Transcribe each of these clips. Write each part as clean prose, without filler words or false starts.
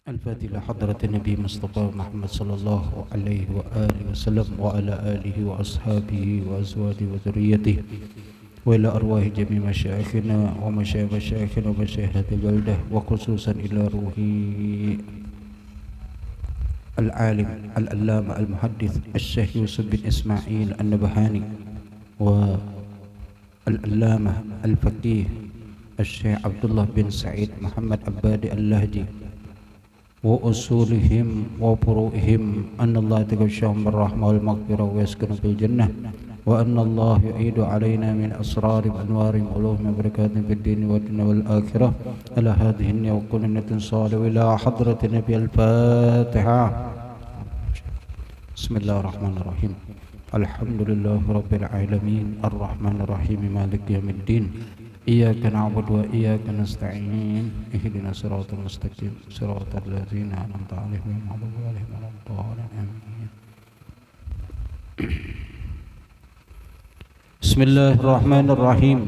الفاتحة لحضرة النبي مصطفى محمد صلى الله عليه وآله وسلم وعلى آله وأصحابه وأزواجه وذريته وإلى أرواح جميع مشايخنا ومشايخ مشايخنا ومشايخ هذه البلدة وخصوصا إلى روح العالم العلامة المحدث الشيخ يوسف بن إسماعيل النبهاني والعلامة الفقيه الشيخ عبد الله بن سعيد محمد عبادي اللهجي وأصولهم وفروعهم أن الله يتغشاهم بالرحمة والمغفرة ويسكن في الجنة وأن الله يعيد علينا من أسرار وأنوار وعلوم وبركات في الدين والدنيا والآخرة على هذه النية وكل نية صالحة إلى حضرة النبي. الفاتحة. بسم الله الرحمن الرحيم. الحمد لله رب العالمين الرحمن الرحيم مالك يوم الدين إياك نعبد وإياك نستعين اهدنا الصراط المستقيم صراط الذين أنعمت عليهم غير المغضوب عليهم ولا الضالين آمين. بسم الله الرحمن الرحيم.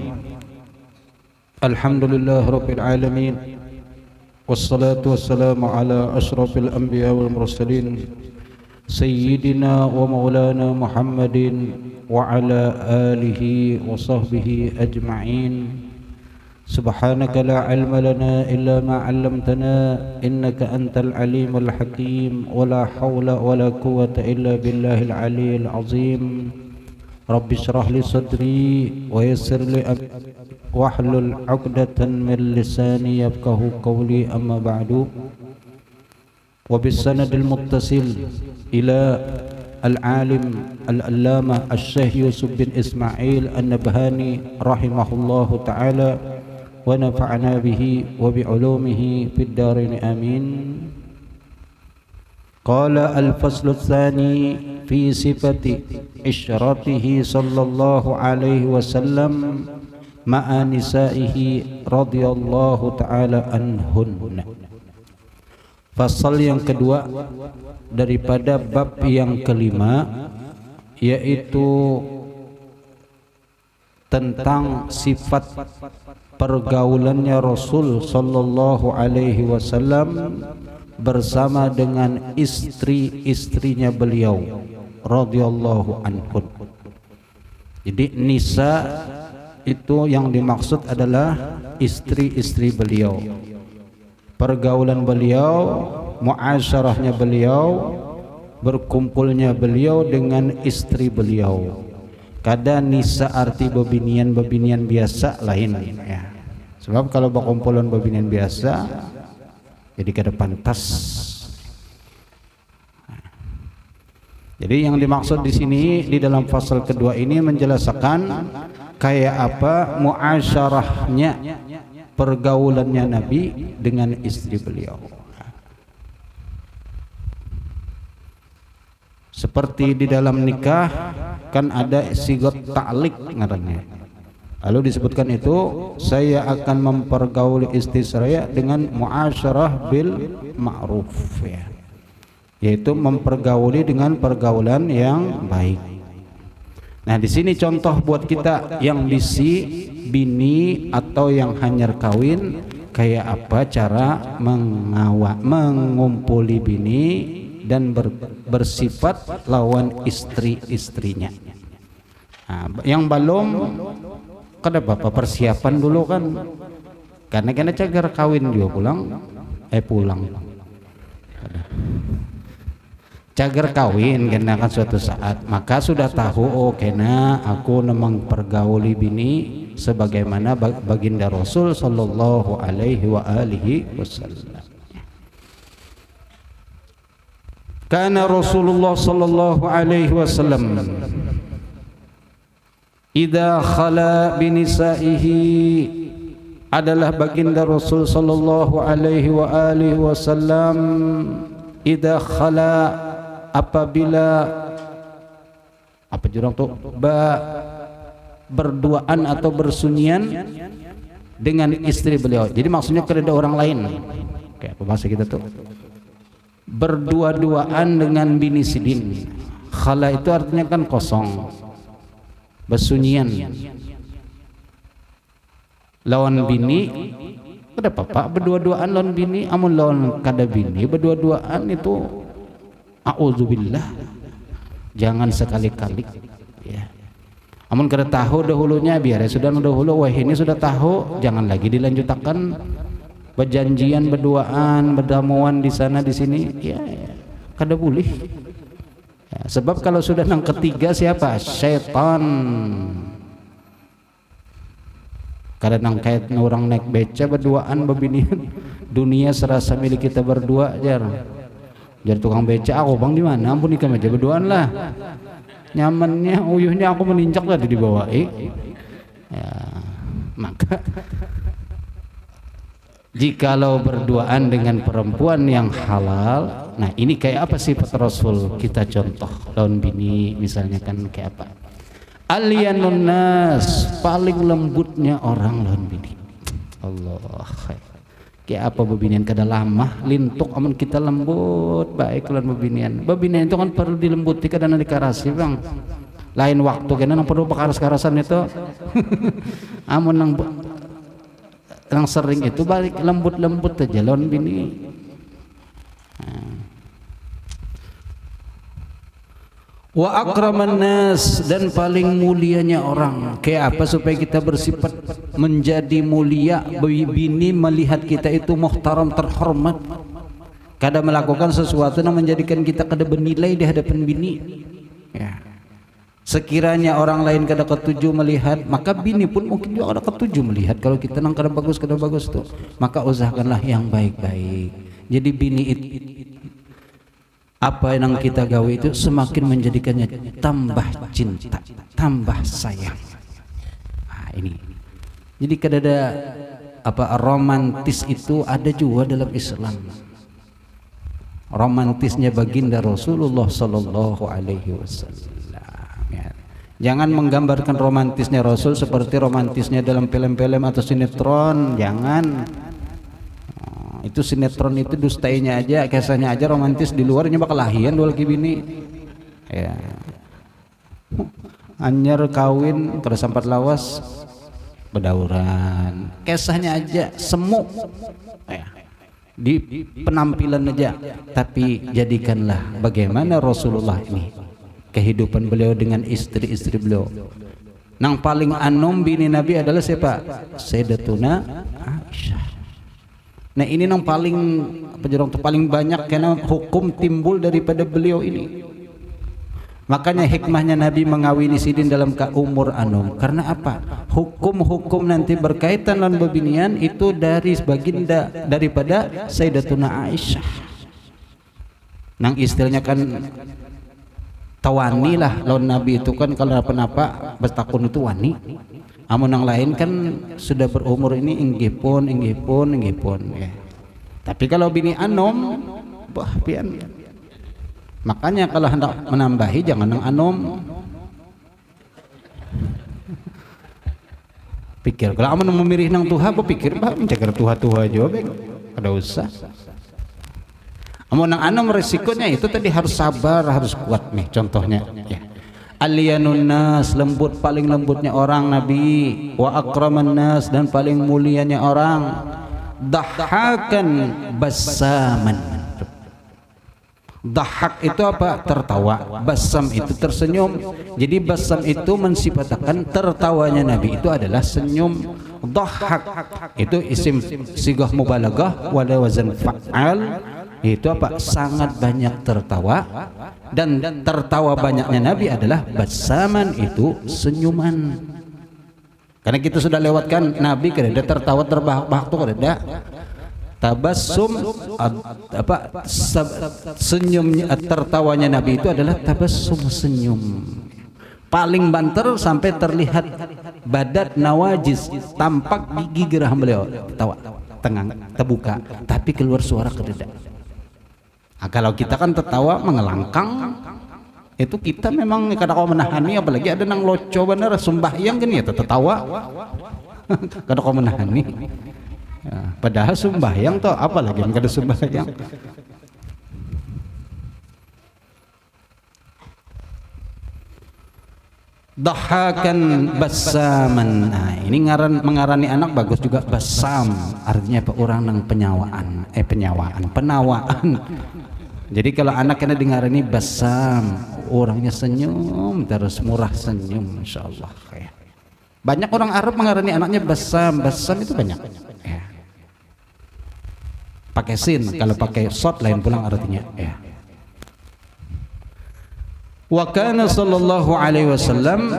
الحمد لله رب العالمين والصلاة والسلام على أشرف الأنبياء والمرسلين سيدنا ومولانا محمد وعلى آله وصحبه أجمعين. سبحانك لا علم لنا إلا ما علمتنا إنك أنت العليم الحكيم ولا حول ولا قوة إلا بالله العلي العظيم. رب اشرح لي صدري ويسر لي أمري واحلل عقدة من لساني يفقه قولي. أما بعد، وبالسند المتصل إلى العالم العلامة الشيخ يوسف بن إسماعيل النبهاني رحمه الله تعالى ونفعنا به وبعلومه في الدارين آمين. قال الفصل الثاني في صفة عشرته صلى الله عليه وسلم مع نسائه رضي الله تعالى عنهن. Fasal yang kedua daripada bab yang kelima, yaitu tentang sifat pergaulannya Rasul sallallahu alaihi wasallam bersama dengan istri-istrinya beliau radhiyallahu anhun. Jadi nisa itu yang dimaksud adalah istri-istri beliau, pergaulan beliau, muasyarahnya beliau, berkumpulnya beliau dengan istri beliau. Kadang nisa arti bebinian biasa lain ya. Sebab kalau berkumpulan bebinian biasa jadi kada pantas. Jadi yang dimaksud di sini di dalam fasal kedua ini menjelaskan kayak apa muasyarahnya, pergaulannya Nabi dengan istri beliau. Seperti di dalam nikah kan ada sigot ta'liq ngarannya. Lalu disebutkan itu, saya akan mempergauli istri saya dengan muasyarah bil ma'ruf ya. Yaitu mempergauli dengan pergaulan yang baik. Nah, di sini contoh buat kita yang bisi bini atau yang hanyar kawin, kayak apa cara mengumpuli bini dan bersifat lawan istri-istrinya. Nah, yang belum kada apa persiapan dulu kan, karena cagar kawin juga pulang cagar kawin kena kan suatu saat, maka sudah tahu oh kena aku memang pergauli bini sebagaimana baginda Rasul sallallahu alaihi wa alihi wasallam. Kana Rasulullah sallallahu alaihi wasallam idza khala binisaihi, adalah baginda Rasul sallallahu alaihi wa alihi wasallam idza khala, apabila apa jurang tuh berduaan atau bersunyian dengan istri beliau. Jadi maksudnya kepada orang lain. Kayak apa bahasa kita tuh? Berdua-duaan dengan bini sidin. Khala itu artinya kan kosong. Bersunyian lawan bini Kada apa berdua-duaan lawan bini, amun lawan kada bini berdua-duaan itu auzubillah. Jangan sekali-kali ya. Amun kada tahu dahulunya biar ya sudah dahulu, wah ini sudah tahu, jangan lagi dilanjutkan berjanjian berduaan, berdamuan di sana di sini ya, kada boleh. Ya, sebab kalau sudah nang ketiga siapa? Syaitan. Kadang kait orang naik beca berduaan bebinian, dunia serasa milik kita berdua jar tukang beca, aku bang di mana, ampun nikah aja berduaan lah, nyamannya uyuhnya aku meninjak lah dibawa ya. Maka jikalau berduaan dengan perempuan yang halal, nah ini kayak apa sifat Rasul kita contoh lawan bini misalnya kan kayak apa? Alyanun nas, paling lembutnya orang lawan bini. Allah, kayak apa bebinian kada lama lintuk, amun kita lembut baik lawan bebinian. Bebinian itu kan perlu dilembuti, kada dikarasi bang. Lain waktu kena nang perlu pakaras-karasan itu. Amun nang sering itu balik lembut-lembut aja lawan bini. Wa akraman nas, dan paling mulianya orang. Kayak apa supaya kita bersifat menjadi mulia? Bini melihat kita itu muhtaram, terhormat. Kada melakukan sesuatu yang menjadikan kita kada bernilai di hadapan bini ya. Sekiranya orang lain kada ketuju melihat, maka bini pun mungkin juga kada ketuju melihat. Kalau kita nang kada bagus tuh, maka usahakanlah yang baik-baik. Jadi bini itu apa yang kita gawe itu semakin menjadikannya tambah cinta, tambah sayang. Nah, ini. Jadi kada ada apa romantis itu ada juga dalam Islam. Romantisnya baginda Rasulullah sallallahu alaihi wasallam. Ya. Jangan menggambarkan romantisnya Rasul seperti romantisnya dalam film-film atau sinetron, jangan. Itu sinetron itu dustainya aja, kisahnya aja romantis, di luarnya bakal lahian dua laki bini ya. Anyar kawin kada sampat lawas bedauran, kisahnya aja semu ya. Di penampilan aja, tapi jadikanlah bagaimana Rasulullah ini kehidupan beliau dengan istri-istri beliau. Nang paling anom bini Nabi adalah siapa? Sayyidatuna Aisyah. Nah ini yang paling paling banyak karena hukum timbul daripada beliau ini. Makanya hikmahnya Nabi mengawini sidin dalam umur anom. Karena apa? Hukum-hukum nanti berkaitan dengan bebinian itu dari baginda daripada Sayyidatuna Aisyah. Nang istilahnya kan tawani lah lawan Nabi itu kan kalau apa-apa bertakun itu wani. Amun yang lain kan sudah berumur ini inggih pun ya. Tapi kalau bini anom, bah pian. Makanya kalau hendak menambahi jangan yang anom. Pikir kalau amun memilih nang tuha, pikir bah menjaga tuha-tuha aja bek. Ada usah. Amun nang anom resikonya itu tadi harus sabar, harus kuat nih contohnya ya. Alyanun nas, lembut, paling lembutnya orang Nabi. Wa akraman nas, dan paling mulianya orang. Dahakan basaman. Dahak itu apa? Tertawa. Basam itu tersenyum. Jadi basam itu mensifatkan tertawanya Nabi itu adalah senyum. Dahak itu isim sigah mubalaghah wala wazan fa'al. Itu apa? Sangat banyak tertawa, dan tertawa banyaknya Nabi adalah basaman, itu senyuman. Karena kita sudah lewatkan Nabi kada tertawa terbahak-bahak tuh kada. Tabassum apa senyumnya tertawanya Nabi itu adalah tabassum, senyum. Paling banter sampai terlihat badat nawajis, tampak gigi geraham beliau tawa tengang terbuka, tapi keluar suara kada. Nah, kalau kita kan tertawa mengelangkang, itu kita memang kadang kau menahani, apalagi ada nang loco bener sembahyang kan ya tertawa. Kadang kau menahani. Ya, padahal sembahyang toh apalagi yang kada sembahyang. Dhahakan bassaman. Nah, ini mengarani anak bagus juga, basam. Artinya apa? Orang nang penyawaan, penawaan. Jadi kalau anak kena dengarani basam, orangnya senyum terus, murah senyum, insyaallah. Banyak orang Arab mengarani anaknya basam. Basam itu banyak. Ya. Pakai sin, kalau pakai sod lain pulang artinya. Ya. Wa kana sallallahu alaihi wasallam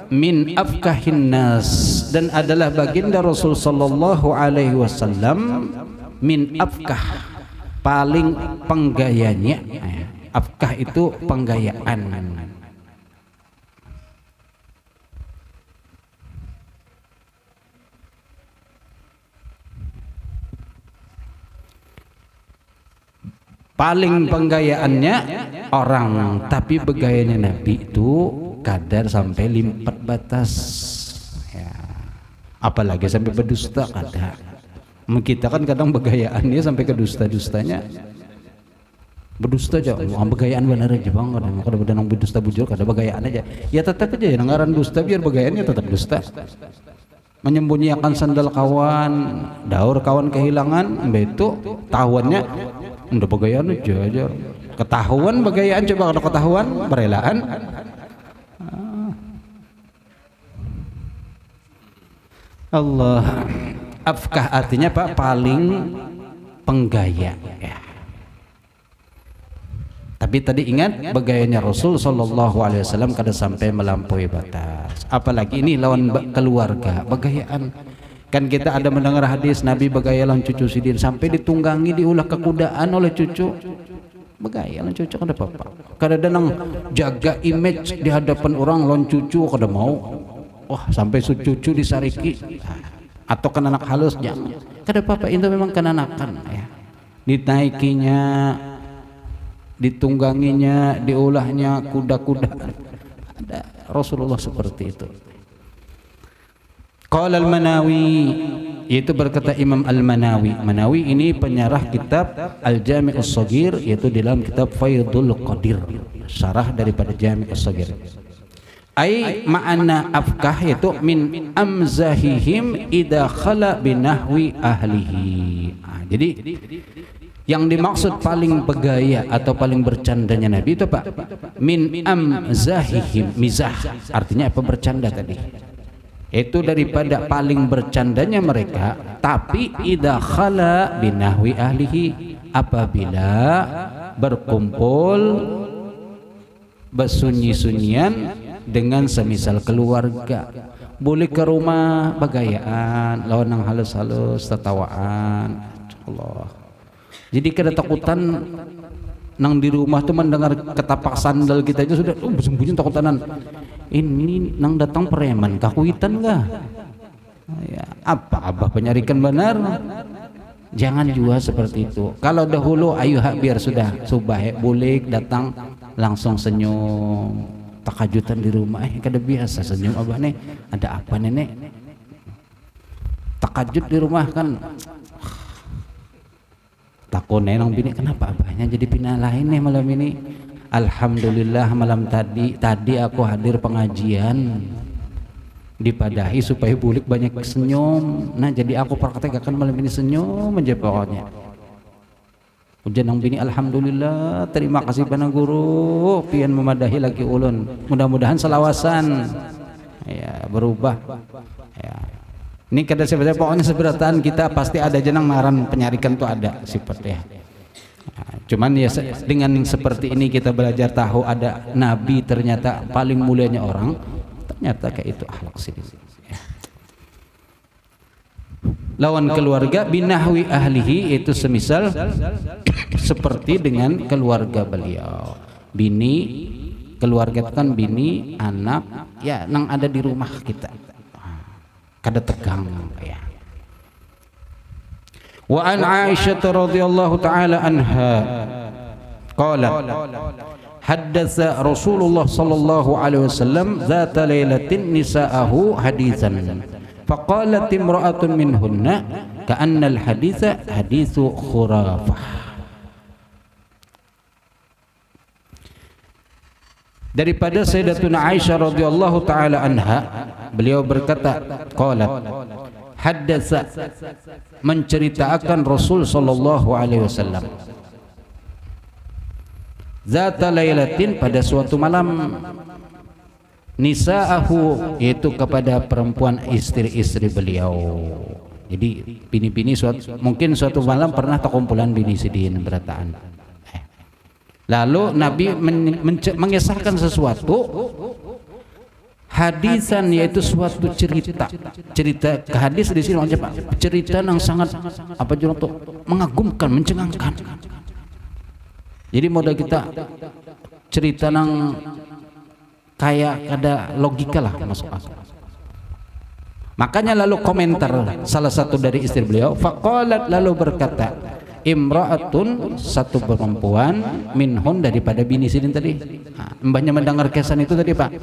min afkahin nas, dan adalah baginda Rasul sallallahu alaihi wasallam min afkah, paling penggayanya. Afkah itu penggayaan. Paling penggayaannya orang, tapi begayanya Nabi itu kadar sampai limpat batas ya. Apalagi sampai berdusta kadar. Kita kan kadang begayaannya sampai ke dusta-dustanya. Berdusta aja, begayaan benar aja bang. Kalau udah nang berdusta bujur, kada begayaan aja. Ya tetap aja ya ngaran dusta, biar begayaannya tetap dusta. Menyembunyikan sandal kawan, daur kawan kehilangan, itu tahuannya udah begayaan aja. Ketahuan begayaan, coba kalau ketahuan berelaan. Allah. Afkah artinya Pak, paling penggaya ya. Tapi tadi ingat begayanya Rasul sallallahu alaihi wasallam kada sampai melampaui batas. Apalagi ini lawan keluarga, begayaan. Kan kita ada mendengar hadis Nabi begaya lawan cucu sidin sampai ditunggangi diulah kekudaan oleh cucu. Begaya lawan cucu kada apa-apa. Kada ada nang jaga image di hadapan orang lawan cucu kada mau. Wah, sampai cucu disariki. Atau kan anak halus jangan. Kada apa-apa, itu memang kenanakan ya. Ditaikinya, ditungganginya, diulahnya kuda-kuda. Ada Rasulullah seperti itu. Qala al-Manawi, yaitu berkata Imam al-Manawi. Manawi ini penyarah kitab Al-Jami' As-Shaghir, yaitu dalam kitab Faidul Qadir, syarah daripada Jami' As-Shaghir. Ai ma'ana afkah itu min amzahihim idza khala binahwi ahlihi. Jadi yang dimaksud paling begaya atau paling bercandanya Nabi itu Pak, min amzahihim, mizah artinya apa? Bercanda tadi. Itu daripada paling bercandanya mereka, tapi idza khala binahwi ahlihi, apabila berkumpul bersunyi-sunyian dengan semisal keluarga, boleh ke rumah begayaan, lawan nang halus-halus tertawaan. Allah. Jadi kada takutan nang di rumah tuh mendengar ketapak sandal kita itu sudah bersembunyi takutanan. Ini nang datang preman kakuitan enggak? Ya, apa abah penyarikan benar? Jangan juga seperti itu. Kalau dahulu ayo biar sudah subah boleh datang langsung senyum. Takajutan di rumah, kada biasa senyum abah nih, ada apa nenek? Takajut di rumah kan, takone nang bini, kenapa abahnya jadi pindah lain nih malam ini? Alhamdulillah malam tadi aku hadir pengajian, dipadahi supaya bulik banyak senyum. Nah jadi aku praktekkan malam ini senyum aja pokoknya. Ujian nang bini, alhamdulillah, terima kasih pana guru pian memadahi lagi ulun. Mudah-mudahan selawasan ya berubah ya. Ini kada sebenarnya pokoknya seberatan kita pasti ada jenang maran penyarikan tuh ada seperti ya. Cuman ya dengan seperti ini kita belajar tahu ada Nabi ternyata paling mulianya orang, ternyata kayak itu akhlak sini ya. Lawan keluarga binahwi ahlihi, itu semisal seperti dengan keluarga beliau. Bini, keluarga itu kan bini, anak, ya nang ada di rumah kita. Kada tegang ya. Wa an Aisyah radhiyallahu taala anha qalat haddatsa Rasulullah sallallahu alaihi wasallam zata lailatin nisa'ahu haditsan faqalat imra'atun minhunna ka'anna al-haditha hadithu khurafah. daripada Sayyidatuna Aisyah radhiyallahu taala anha, beliau berkata, qalat, haddatsa, menceritakan Rasul sallallahu alaihi wasallam, zata lailatin, pada suatu malam, nisa'ahu, yaitu kepada perempuan istri-istri beliau. Jadi bini-bini mungkin suatu malam pernah terkumpulan bini sidin berataan. Lalu Nabi mengisahkan sesuatu hadisan, yaitu suatu cerita ke hadis di sini Pak, cerita yang sangat apa tuh, mengagumkan, mencengangkan. Jadi modal kita cerita yang kayak ada logika lah masuk akal. Makanya lalu komentar salah satu dari istri beliau, faqalat, lalu berkata, imra'atun, satu perempuan, minhun, daripada bini sidin tadi. Mbahnya mendengar kesan itu tadi Pak,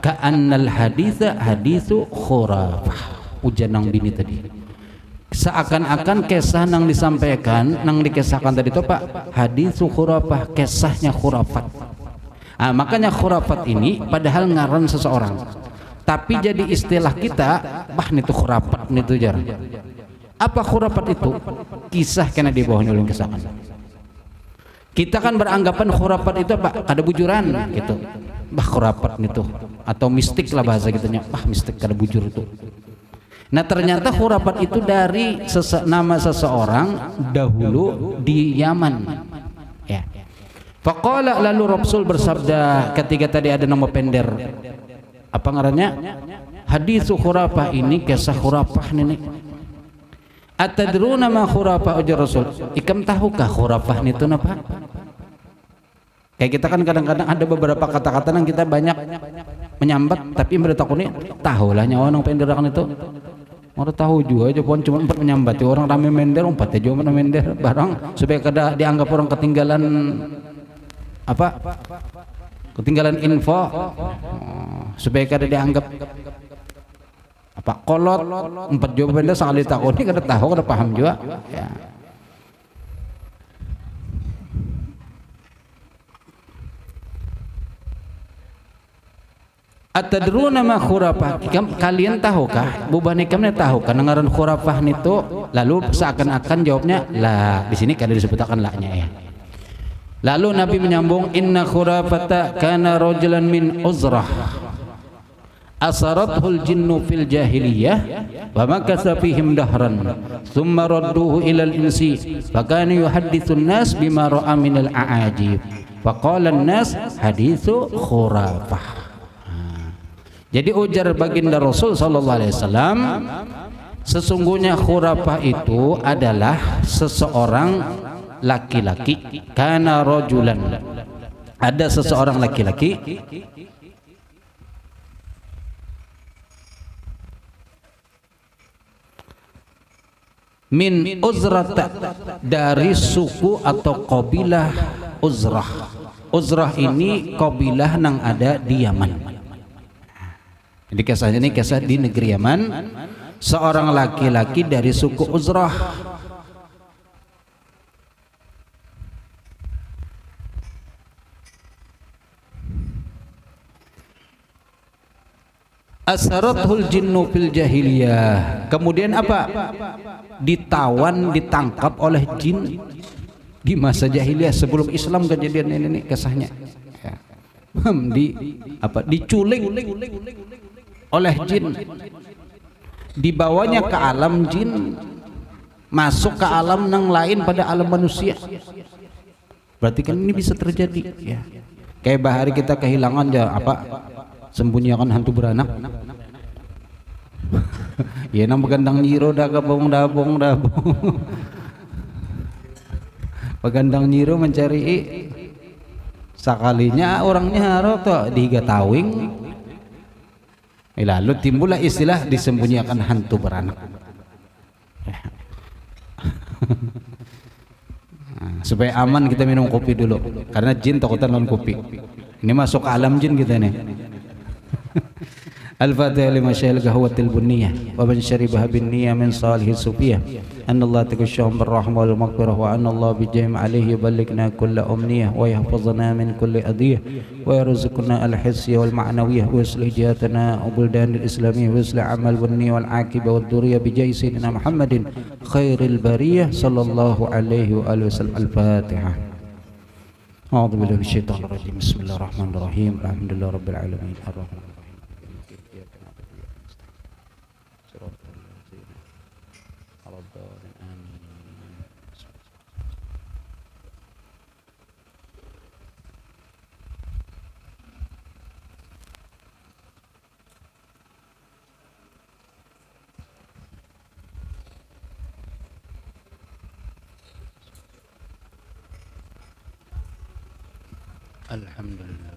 ka'annal haditha hadithu khurafah, ujian nang bini tadi, seakan-akan kisah nang disampaikan, nang dikisahkan tadi itu Pak, hadithu khurafah, kisahnya khurafat. Makanya khurafat ini padahal ngaran seseorang, tapi jadi istilah kita, bah nitu khurafat nitu jar. Apa khurafat itu? Kisah kena di bawahnya ulun kisahkan. Kita kan beranggapan khurafat itu apa? Kada bujuran gitu. Bah khurafat nitu, atau mistik lah bahasa gitunya. Bah mistik kada bujur itu. Nah ternyata khurafat itu dari nama seseorang dahulu di Yaman. Ya. Faqala, lalu Rasul bersabda ketika tadi ada nama pender, apa ngarannya? Haditsu khurafah, ini kisah khurafah ini. Atadruna ma khurafah, ujar Rasul, ikam tahukah khurafah itu apa? Kayak kita kan kadang-kadang ada beberapa kata-kata yang kita banyak menyambat, tapi mereka takuni tahu lah nyawa nang penderakan itu. Orang tahu juga aja pun cuma empat menyambat, orang rame mender empat aja cuma mender barang supaya kada dianggap orang ketinggalan apa? Ketinggalan info, supaya kada dianggap apa kolot, empat jawaban dah sekali takut ini kada tahu, kada paham juga ya. Atadruna ma khurafah, kalian tahukah, buban ikamnya tahukah ngaran khurafah itu? Lalu seakan-akan jawabnya lah, di sini kada disebutkan lahnya ya. Lalu Nabi menyambung, inna khurafata kana rajulan min Uzrah asarathul jinnu fil jahiliyah wa makatha fihim dahran thumma radduhu ilal insi fa kana yuhadditsun nas bima ra'a minal a'ajib fa qala an-nas haditsu khurafah. Jadi ujar baginda Rasul sallallahu alaihi wasallam, sesungguhnya khurafah itu adalah seseorang laki-laki, kana rajulan, ada seseorang laki-laki min Uzrata, dari suku atau kabilah Uzrah. Uzrah ini kabilah yang ada di Yaman. Jadi kisahnya ini kisah di negeri Yaman, seorang laki-laki dari suku Uzrah. Asarathul jinnu fil jahiliyah, kemudian apa? Ditawan, ditangkap oleh jin di masa jahiliyah sebelum Islam. Kejadian ini kisahnya ya. Diculik oleh jin, dibawanya ke alam jin, masuk ke alam yang lain pada alam manusia. Berarti kan ini bisa terjadi ya. Kayak bahari kita kehilangan ya apa, sembunyikan hantu beranak. Ya nang begandang nyiro dah kabong dabong. Begandang nyiro mencari sakalinya orangnya harus dihiga tawing. Lalu timbullah istilah disembunyikan hantu beranak. Supaya aman kita minum kopi dulu, karena jin takutan lawan kopi. Ini masuk alam jin kita nih. Al-Fatihah lima syail gahwatil bunniyah wa man syaribaha bin niyah min salihis sufiyah أن الله تغشاهم بالرحمة والمغفرة وأن الله بجهم عليه يبلغنا كل أمنية ويحفظنا من كل أذية ويرزقنا الحسية والمعنوية ويصلح جهاتنا وبلدان الإسلامية ويصلح عمل والنية والعاقبة والذرية بجاه سيدنا محمد خير البرية صلى الله عليه وآله وسلم. الفاتحة. أعوذ بالله من الشيطان الرجيم. بسم الله الرحمن الرحيم. الحمد لله رب العالمين الرحمن الرحيم. Alhamdulillah.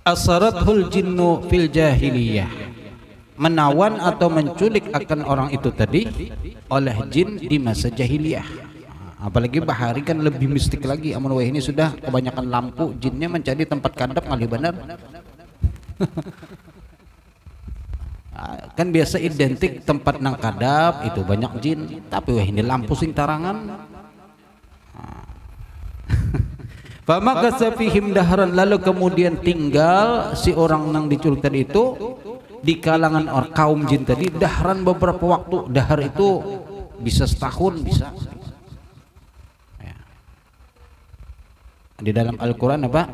Asarathul jinnu fil jahiliyah, menawan atau menculik akan orang itu tadi oleh jin di masa jahiliyah. Apalagi bahari kan lebih mistik lagi. Amun ini sudah kebanyakan lampu, jinnya mencari tempat kadap ngalih benar. Kan biasa identik tempat nang kadap itu banyak jin, tapi ini lampu sing tarangan. Famakasa fihim dahran, lalu kemudian tinggal si orang yang diculik tadi itu di kalangan kaum jin tadi dahran beberapa waktu. Dahar itu bisa setahun, bisa ya. Di dalam Al-Quran apa?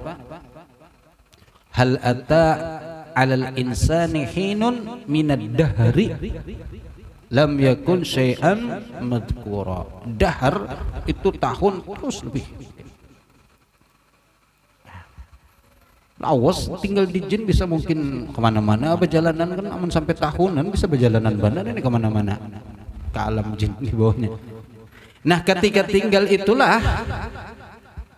Hal ata alal insani hinun minad dahri lam yakun syai'an madhkura. Dahar itu tahun terus lebih. Awas tinggal di jin bisa mungkin kemana-mana, berjalanan kan aman sampai tahunan bisa berjalanan benar ini kemana-mana ke alam jin di bawahnya. Nah ketika tinggal itulah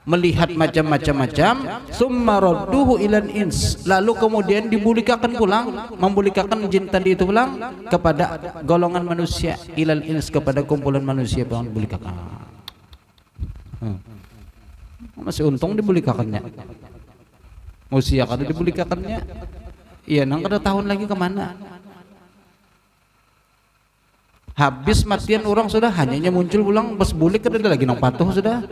melihat macam-macam, summa radduhu ilan ins, lalu kemudian dibulikakan pulang, membulikakan jin tadi itu pulang kepada golongan manusia, ilal ins, kepada kumpulan manusia yang dibulikakan. Masih untung dibulikakannya. Musia kada dibulikakannya, iya nang kada tahun lagi kemana? Habis matian orang sudah, hanya muncul pulang pas bulik kada ada lagi nang patuh sudah.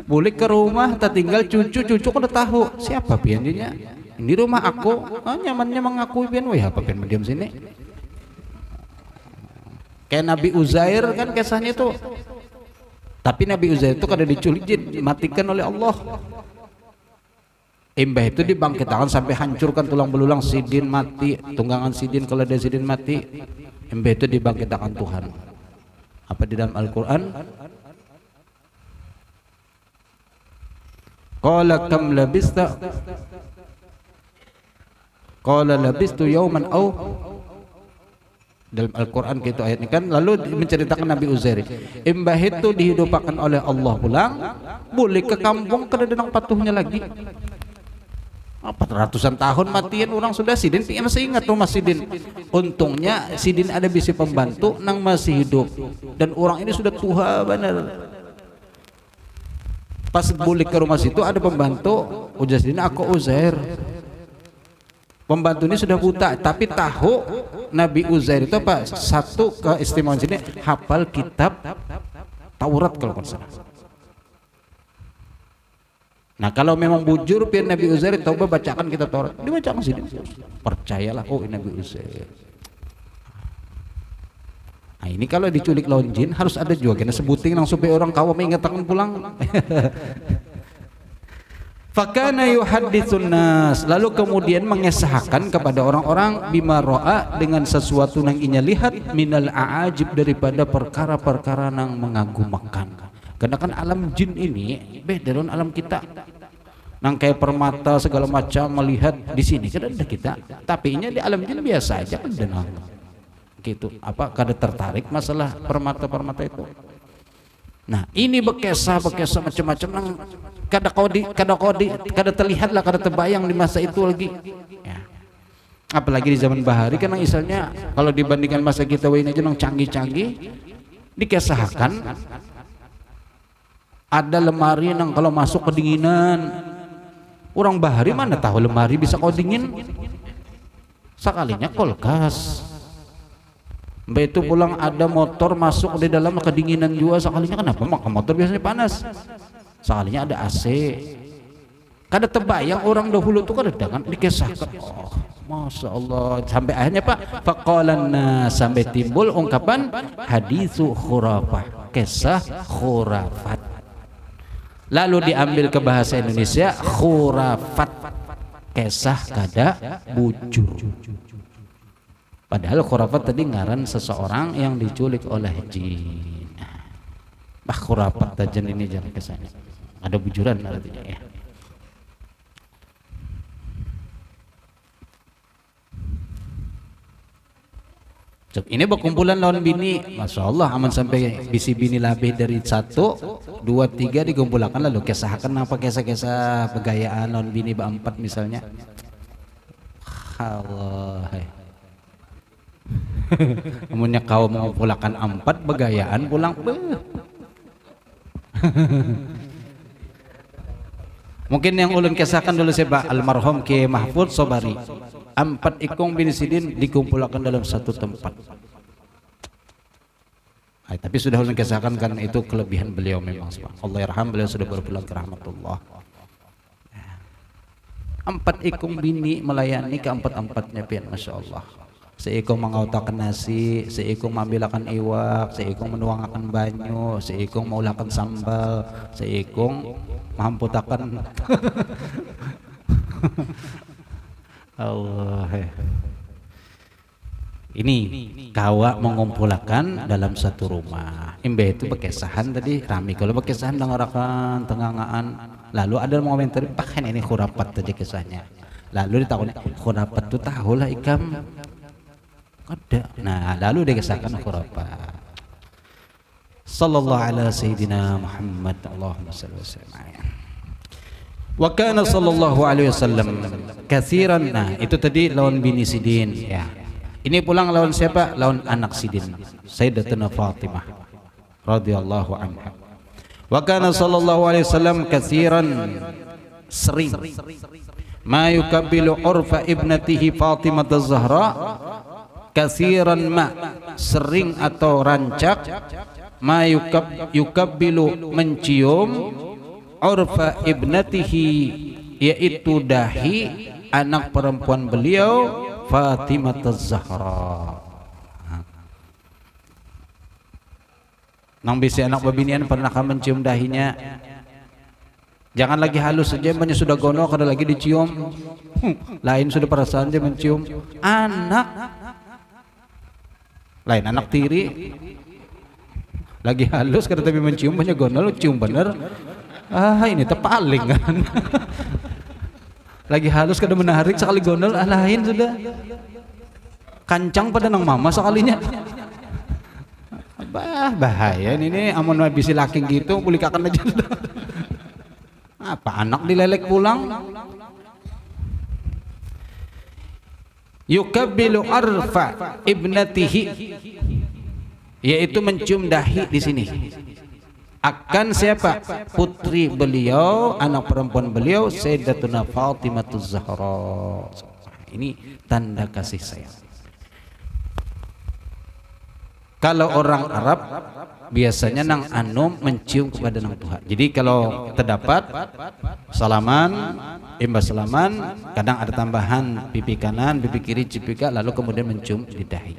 Bulik ke rumah, tak tinggal cucu kada tahu siapa pian dia. Ini rumah aku, nyamannya mengaku pian, wah apa pian diam sini. Kayak Nabi Uzair kan kisahnya itu. Tapi Nabi Uzair itu kada diculik jin, dimatikan oleh Allah. Imbah itu dibangkitkan sampai hancurkan tulang belulang, sidin mati, tunggangan sidin kalau ada sidin mati. Imbah itu dibangkitkan Tuhan. Apa di dalam Al-Quran? Qala kam labista? Qala labistu yawman aw. Dalam Al-Quran gitu ayatnya kan. Lalu menceritakan Nabi Uzair, imbah itu dihidupkan oleh Allah pulang, boleh ke kampung kada ada patuhnya lagi. 400-an tahun matian orang sudah. Sidin masih ingat rumah Sidin. Untungnya Sidin ada bisi pembantu nang masih hidup, dan orang ini sudah tua benar. Pas bulik ke rumah situ ada pembantu, ujar Sidin, aku Uzair. Pembantu ini sudah buta, tapi tahu Nabi Uzair itu apa? Satu keistimewaan sini, hafal kitab Taurat kalau tidak salah. Nah kalau memang bujur pian Nabi Uzair, coba bacakan kita Taurat, dibacakan sini, percayalah, oh ini Nabi Uzair. Nah ini kalau diculik lawan jin harus ada juga kena sebuting nang supaya orang kaum mengingatkan pulang. Fakana yuhadditsun nas, lalu kemudian mengesahkan kepada orang-orang bima ro'a, dengan sesuatu yang inya lihat, minal a'ajib, daripada perkara-perkara nang mengagumkan. Karena kan alam jin ini beda dengan alam kita. Nang kayak permata segala macam melihat di sini kan ada kita, tapi ini di alam jin biasa aja kan gitu. Apa kada tertarik masalah permata-permata itu. Nah ini bekesah macam-macam nang kada terlihat lah, kada terbayang di masa itu lagi ya. Apalagi di zaman bahari kan misalnya kalau dibandingkan masa kita ini aja nang canggih-canggih, dikesahkan ada lemari nang kalau masuk kedinginan. Orang bahari mana tahu lemari bisa kau dingin, sekalinya kulkas. Mbak itu pulang ada motor masuk di dalam kedinginan juga sekalinya. Kenapa? Maka motor biasanya panas, sekalinya ada AC. Kada terbayang orang dahulu tuh kada dengan dikesahkan. Oh, Masya Allah. Sampai akhirnya Pak faqalanna, sampai timbul ungkapan haditsu khurafah, kisah khurafat. Lalu diambil ke bahasa Indonesia khurafat, kisah kada bujur. Padahal khurafat tadi ngaran seseorang yang diculik oleh jin. Khurafat tajan ini jangan kesannya ada bujuran artinya ya. Ini berkumpulan lawan bini, Masya Allah, aman sampai bisi bini lebih dari 1, 2, 3 dikumpulkan lalu kisahkan apa kisah-kisah pegayaan lawan bini berempat misalnya. Allah. Namunnya kau mengumpulkan 4 begayaan pulang. Mungkin yang ulun kisahkan dulu siapa almarhum Ki Mahfud Sobari. 4 ikung bin Sidin dikumpulkan dalam satu tempat. Tapi sudah ulun kisahkan karena itu kelebihan beliau memang. Allah yarham, beliau sudah berpulang ke rahmatullah. 4 ikung bini melayani keempat-empatnya pian, Masya Allah. Seikung mengautakan nasi, seikung mengambilkan iwak, seikung menuangkan banyu, seikung maulakan sambal, seikung mamputakan Allah. Ini kawa mengumpulkan dalam satu rumah. Imbe itu bekesahan tadi rami. Kalau bekesahan dengarakan tengangaan, lalu ada komentar bahkan ini khurafat tadi kisahnya. Lalu ditakuni khurafat itu tahulah ikam ada. Nah lalu dikisahkan khurafat. Sallallahu ala sayyidina Muhammad, Allahumma salli wa sallam. Wa kana sallallahu alaihi wasallam katsiran. Nah itu tadi lawan bini Sidin ya. Ini pulang lawan siapa? Lawan anak Sidin, Sayyidatuna Fatimah radhiyallahu anha. Wa kana sallallahu alaihi wasallam katsiran, sering ma yukabbilu urfa ibnatihi Fatimah az-Zahra. Katsiran ma, sering atau rancak, ma yukabbilu, mencium, urfa ibnatihi, yaitu dahi anak perempuan beliau Fatimah az-Zahra. Nang bisi anak babinian pernah mencium dahinya. Jangan lagi halus saja, banyak sudah gono kada lagi dicium. Lain sudah perasaan dia mencium anak. Lain anak tiri lagi halus kada tapi mencium banyak gono, cium bener. Ini tepaling kan. Lagi halus kada menarik sekali gondol, lain sudah kancang pada nang mama sekalinya. Bahaya ini amun bisi laki gitu bulikakan aja. Apa anak dilelek pulang. Yukabbilu arfa ibnatihi, yaitu mencium dahi di sini. Akan siapa? Putri beliau, anak perempuan beliau, Sayyidatuna Fatimah az-Zahra. Ini tanda kasih sayang. Kalau orang Arab biasanya nang anu mencium kepada nang Tuhan. Jadi kalau terdapat salaman, imbas salaman, kadang ada tambahan pipi kanan, pipi kiri, cipika, lalu kemudian mencium di dahi.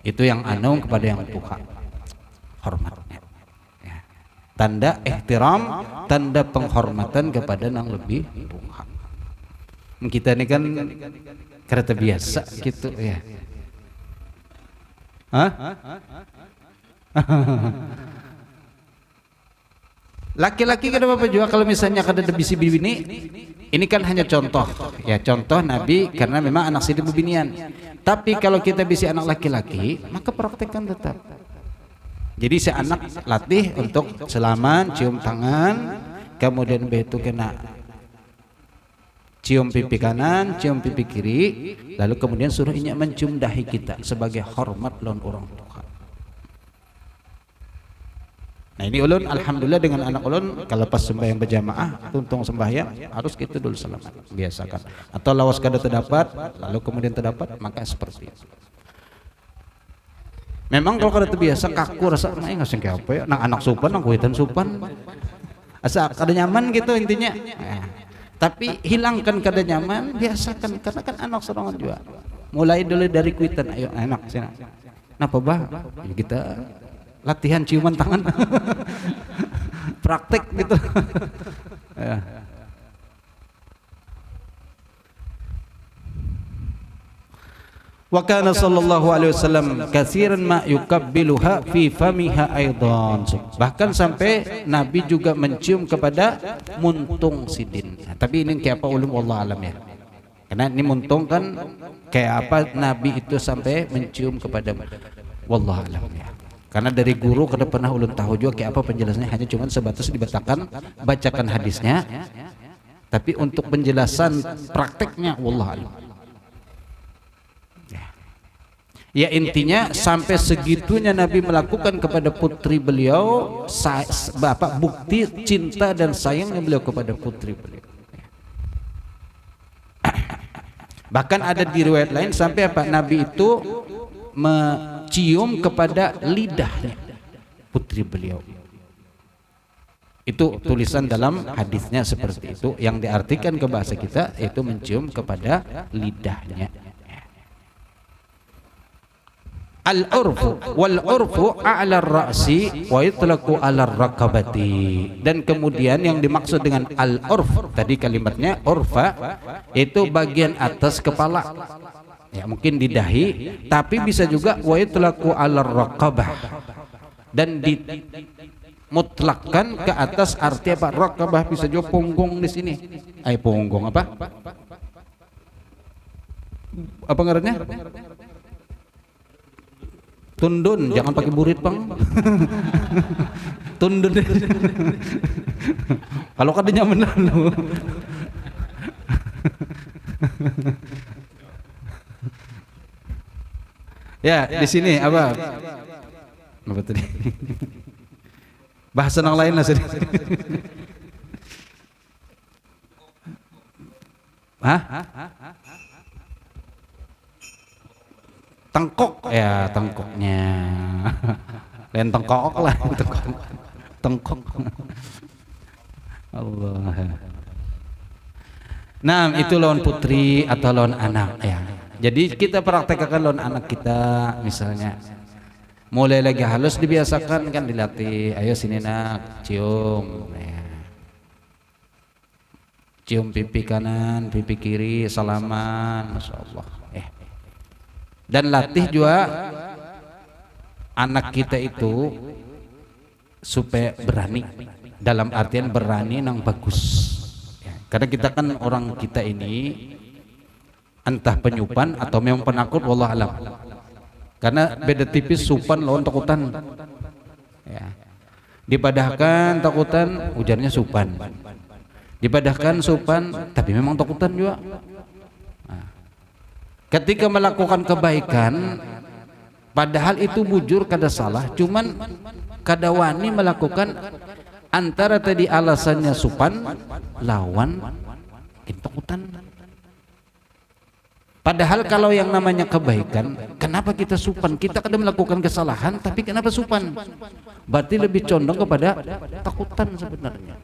Itu yang anu kepada yang Tuhan. Hormatnya. Tanda ihtiram, tanda penghormatan kepada yang lebih Tuhan. Kita ini kan kereta biasa gitu ya. Laki-laki kada apa juga kalau misalnya kada ada bisi bini. Ini kan hanya contoh ya, contoh Nabi karena memang anak Sidin bebinian. Tapi kalau kita bisi anak laki-laki maka praktekkan tetap. Jadi si anak latih untuk salaman, cium tangan, kemudian begitu kena cium pipi kanan, cium pipi kiri, lalu kemudian suruh inya mencium dahi kita sebagai hormat lawan orang tua. Nah ini ulun alhamdulillah dengan anak ulun kalau pas sembahyang berjamaah, tuntung sembahyang harus gitu dulu salaman, biasakan. Atau lawas kada terdapat, lalu kemudian terdapat, maka seperti itu. Memang kalau kada terbiasa kaku rasa, nah ngasih kayak apa ya, nang anak supan, nang kuitan supan, asa kada nyaman gitu intinya. Nah, tapi hilangkan kada nyaman, biasakan karena kan anak serangan juga. Mulai dulu dari kuitan, ayo anak sini. Napa bah? Ya, kita latihan ciuman tangan, praktek gitu. Ya. Wa kana sallallahu alaihi wasallam katsiran ma yukabbiluha fi famiha aidan. Bahkan sampai Nabi juga mencium kepada muntung sidin. Nah, tapi ini kayak apa ulum Allah alam ya. Karena ini muntung kan kayak apa Nabi itu sampai mencium kepada wallahu alam ya. Karena dari guru kada pernah ulun tahu juga kayak apa penjelasannya, hanya cuma sebatas bacakan hadisnya. Tapi untuk penjelasan prakteknya wallahu alam. Ya intinya sampai segitunya Nabi melakukan kepada putri beliau bapak bukti cinta dan sayangnya beliau kepada putri beliau. Bahkan ada di riwayat lain sampai apa Nabi itu mencium kepada lidahnya putri beliau. Itu tulisan dalam hadisnya seperti itu, yang diartikan ke bahasa kita yaitu mencium kepada lidahnya. Al-urfu wal urfu a'la ar-ra'si wa yutlaqu 'ala ar-raqabati. Dan kemudian yang dimaksud dengan al-urf tadi kalimatnya urfa itu bagian atas kepala. Ya mungkin di dahi, tapi bisa juga wa yutlaqu 'ala ar-raqabah. Dan dimutlakkan ke atas arti apa? Raqabah bisa juga punggung di sini. Punggung apa? Apa ngarannya? Tundun, jangan pakai burit bang. Tundun. Kalau kadenya benar lu. Ya di sini apa? Apa tadi? Bahasa yang lain lah sedih. Hah? Tengkok ya tengkoknya. Lain tengkok lah, tengkok. Allah. Nah itu lawan putri atau lawan anak ya. Jadi kita praktekkan lawan anak kita misalnya. Mulai lagi halus dibiasakan kan, dilatih. Ayo sini nak, cium. Ya. Cium pipi kanan, pipi kiri, salaman, masya Allah. Dan latih juga anak kita itu supaya berani, dalam artian berani nang bagus ya, karena kita kan orang kita ini entah penyupan atau memang penakut wallah alam, karena beda tipis supan lawan takutan ya. Dipadahkan takutan ujarnya supan, dipadahkan supan tapi memang takutan juga. Ketika melakukan kebaikan padahal itu bujur kada salah, cuman kada wani melakukan antara tadi alasannya supan lawan ketakutan. Padahal kalau yang namanya kebaikan, kenapa kita supan? Kita kada melakukan kesalahan tapi kenapa supan? Berarti lebih condong kepada takutan sebenarnya.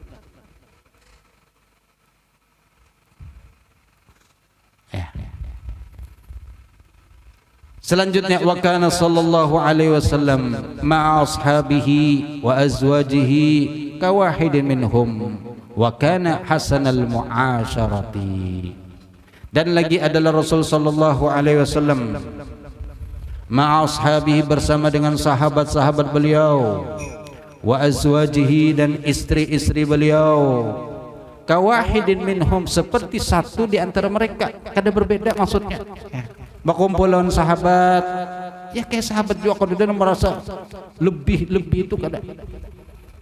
Selanjutnya wa kana sallallahu alaihi wasallam ma'a ashabihi wa azwajihi kawahidin minhum wa kana hasanal mu'asyarati. Dan lagi adalah Rasul sallallahu alaihi wasallam ma'a ashabihi bersama dengan sahabat-sahabat beliau, wa azwajihi dan istri-istri beliau, kawahidin minhum seperti satu di antara mereka, kada berbeda maksudnya. Berkumpulan sahabat Ya kayak sahabat juga kadang merasa lebih itu kadang.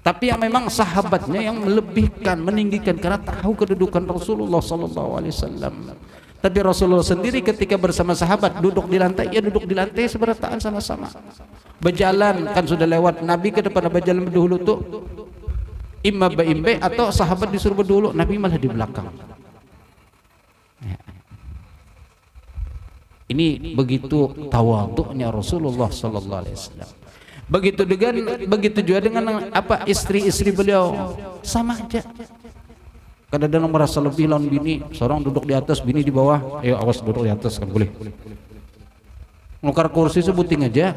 Tapi yang memang sahabatnya yang melebihkan, meninggikan karena tahu kedudukan Rasulullah sallallahu alaihi wasallam. Tapi Rasulullah sendiri ketika bersama sahabat duduk di lantai, ya duduk di lantai seberataan sama-sama. Berjalan kan sudah lewat, Nabi ke depan berjalan berdahulu tuh imma baimbe atau sahabat disuruh berdulu, Nabi malah di belakang. Ini begitu tawadhu'nya Rasulullah sallallahu alaihi wasallam. Begitu juga dengan apa istri-istri beliau sama aja. Kadang-kadang merasa lebih lawan bini, seorang duduk di atas, bini di bawah. Ayo awas duduk di atas kan boleh. Nukar kursi sebuting aja.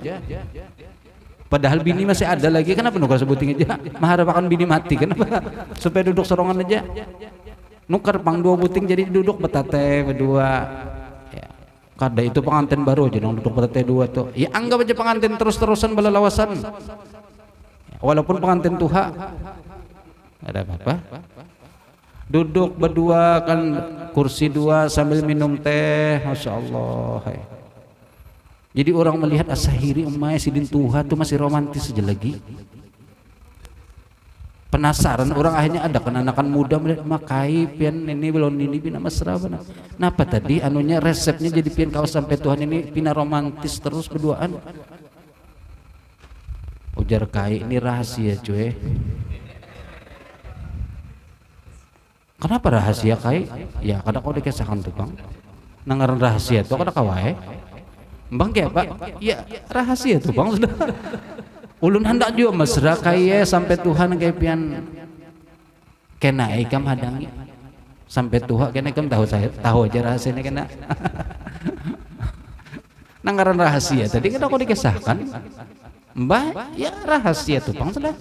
Padahal bini masih ada lagi, kenapa nukar sebuting aja? Mengharapkan bini mati, kenapa? Supaya duduk sorongan aja. Nukar pang dua buting jadi duduk betate berdua. Ya. Kada itu pengantin baru aja dong duduk betate dua tuh. Ya anggap aja pengantin terus-terusan belalawasan. Walaupun pengantin tuha. Ada apa-apa? Duduk berdua kan kursi dua sambil minum teh, masya Allah. Jadi orang melihat asahiri umay sidin tuha itu masih romantis aja lagi. Penasaran orang akhirnya ada kenakan muda melihat makai pian ini belum ini pina mesra benar. Napa tadi anunya resepnya jadi pian kaos sampai Tuhan ini pina romantis terus berduaan. Ujar kai ini rahasia cuy. Kenapa rahasia kai? Ya kadang kau dikisahkan tuh bang. Nangaran rahasia tuh kadang kawai. Bang kayak apa? Ya rahasia tuh bang sudah. Ulun hendak juga mesra kaya sampai Tuhan kayak pian kena ikam hadangi sampai Tuhan kena ikam tahu aja rahasianya kena. Nangaran rahasia tadi kan aku dikisahkan. Mbah ya rahasia tuh bang sudah.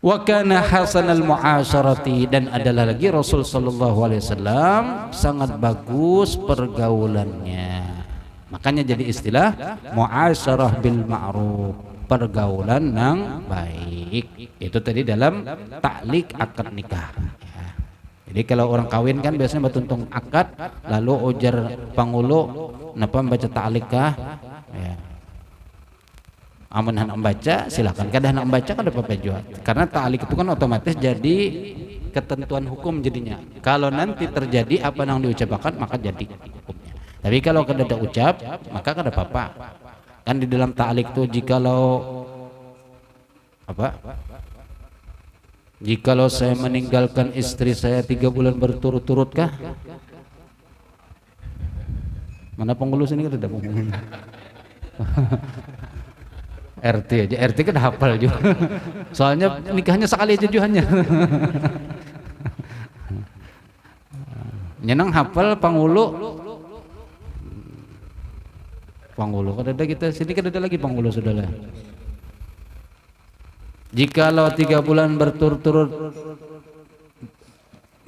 Wa kana hasanal mu'asyarati, dan adalah lagi Rasul sallallahu alaihi wasallam sangat bagus pergaulannya. Makanya jadi istilah mu'asyarah bil ma'ruf, pergaulan yang baik. Itu tadi dalam ta'liq akad nikah. Ya. Jadi kalau orang kawin kan biasanya bertuntung akad lalu ujar pangulu napa baca ta'liq kah? Ya. Amun hendak membaca silahkan, kadang hendak membaca kan ada apa juga, karena ta'liq itu kan otomatis jadi ketentuan hukum jadinya. Kalau nanti terjadi apa yang diucapkan maka jadi hukumnya. Tapi kalau kada ucap maka kada apa-apa. Kan di dalam ta'liq itu jikalau apa? Jikalau saya meninggalkan istri saya 3 bulan berturut-turut kah? Mana pengurus ini kada ada RT aja, RT kan hafal juga. Soalnya nikahnya sekali aja juhannya. Nyenang hafal pangulu kan ada kita sini kan ada lagi pangulu sudahlah. Jikalau 3 bulan berturut-turut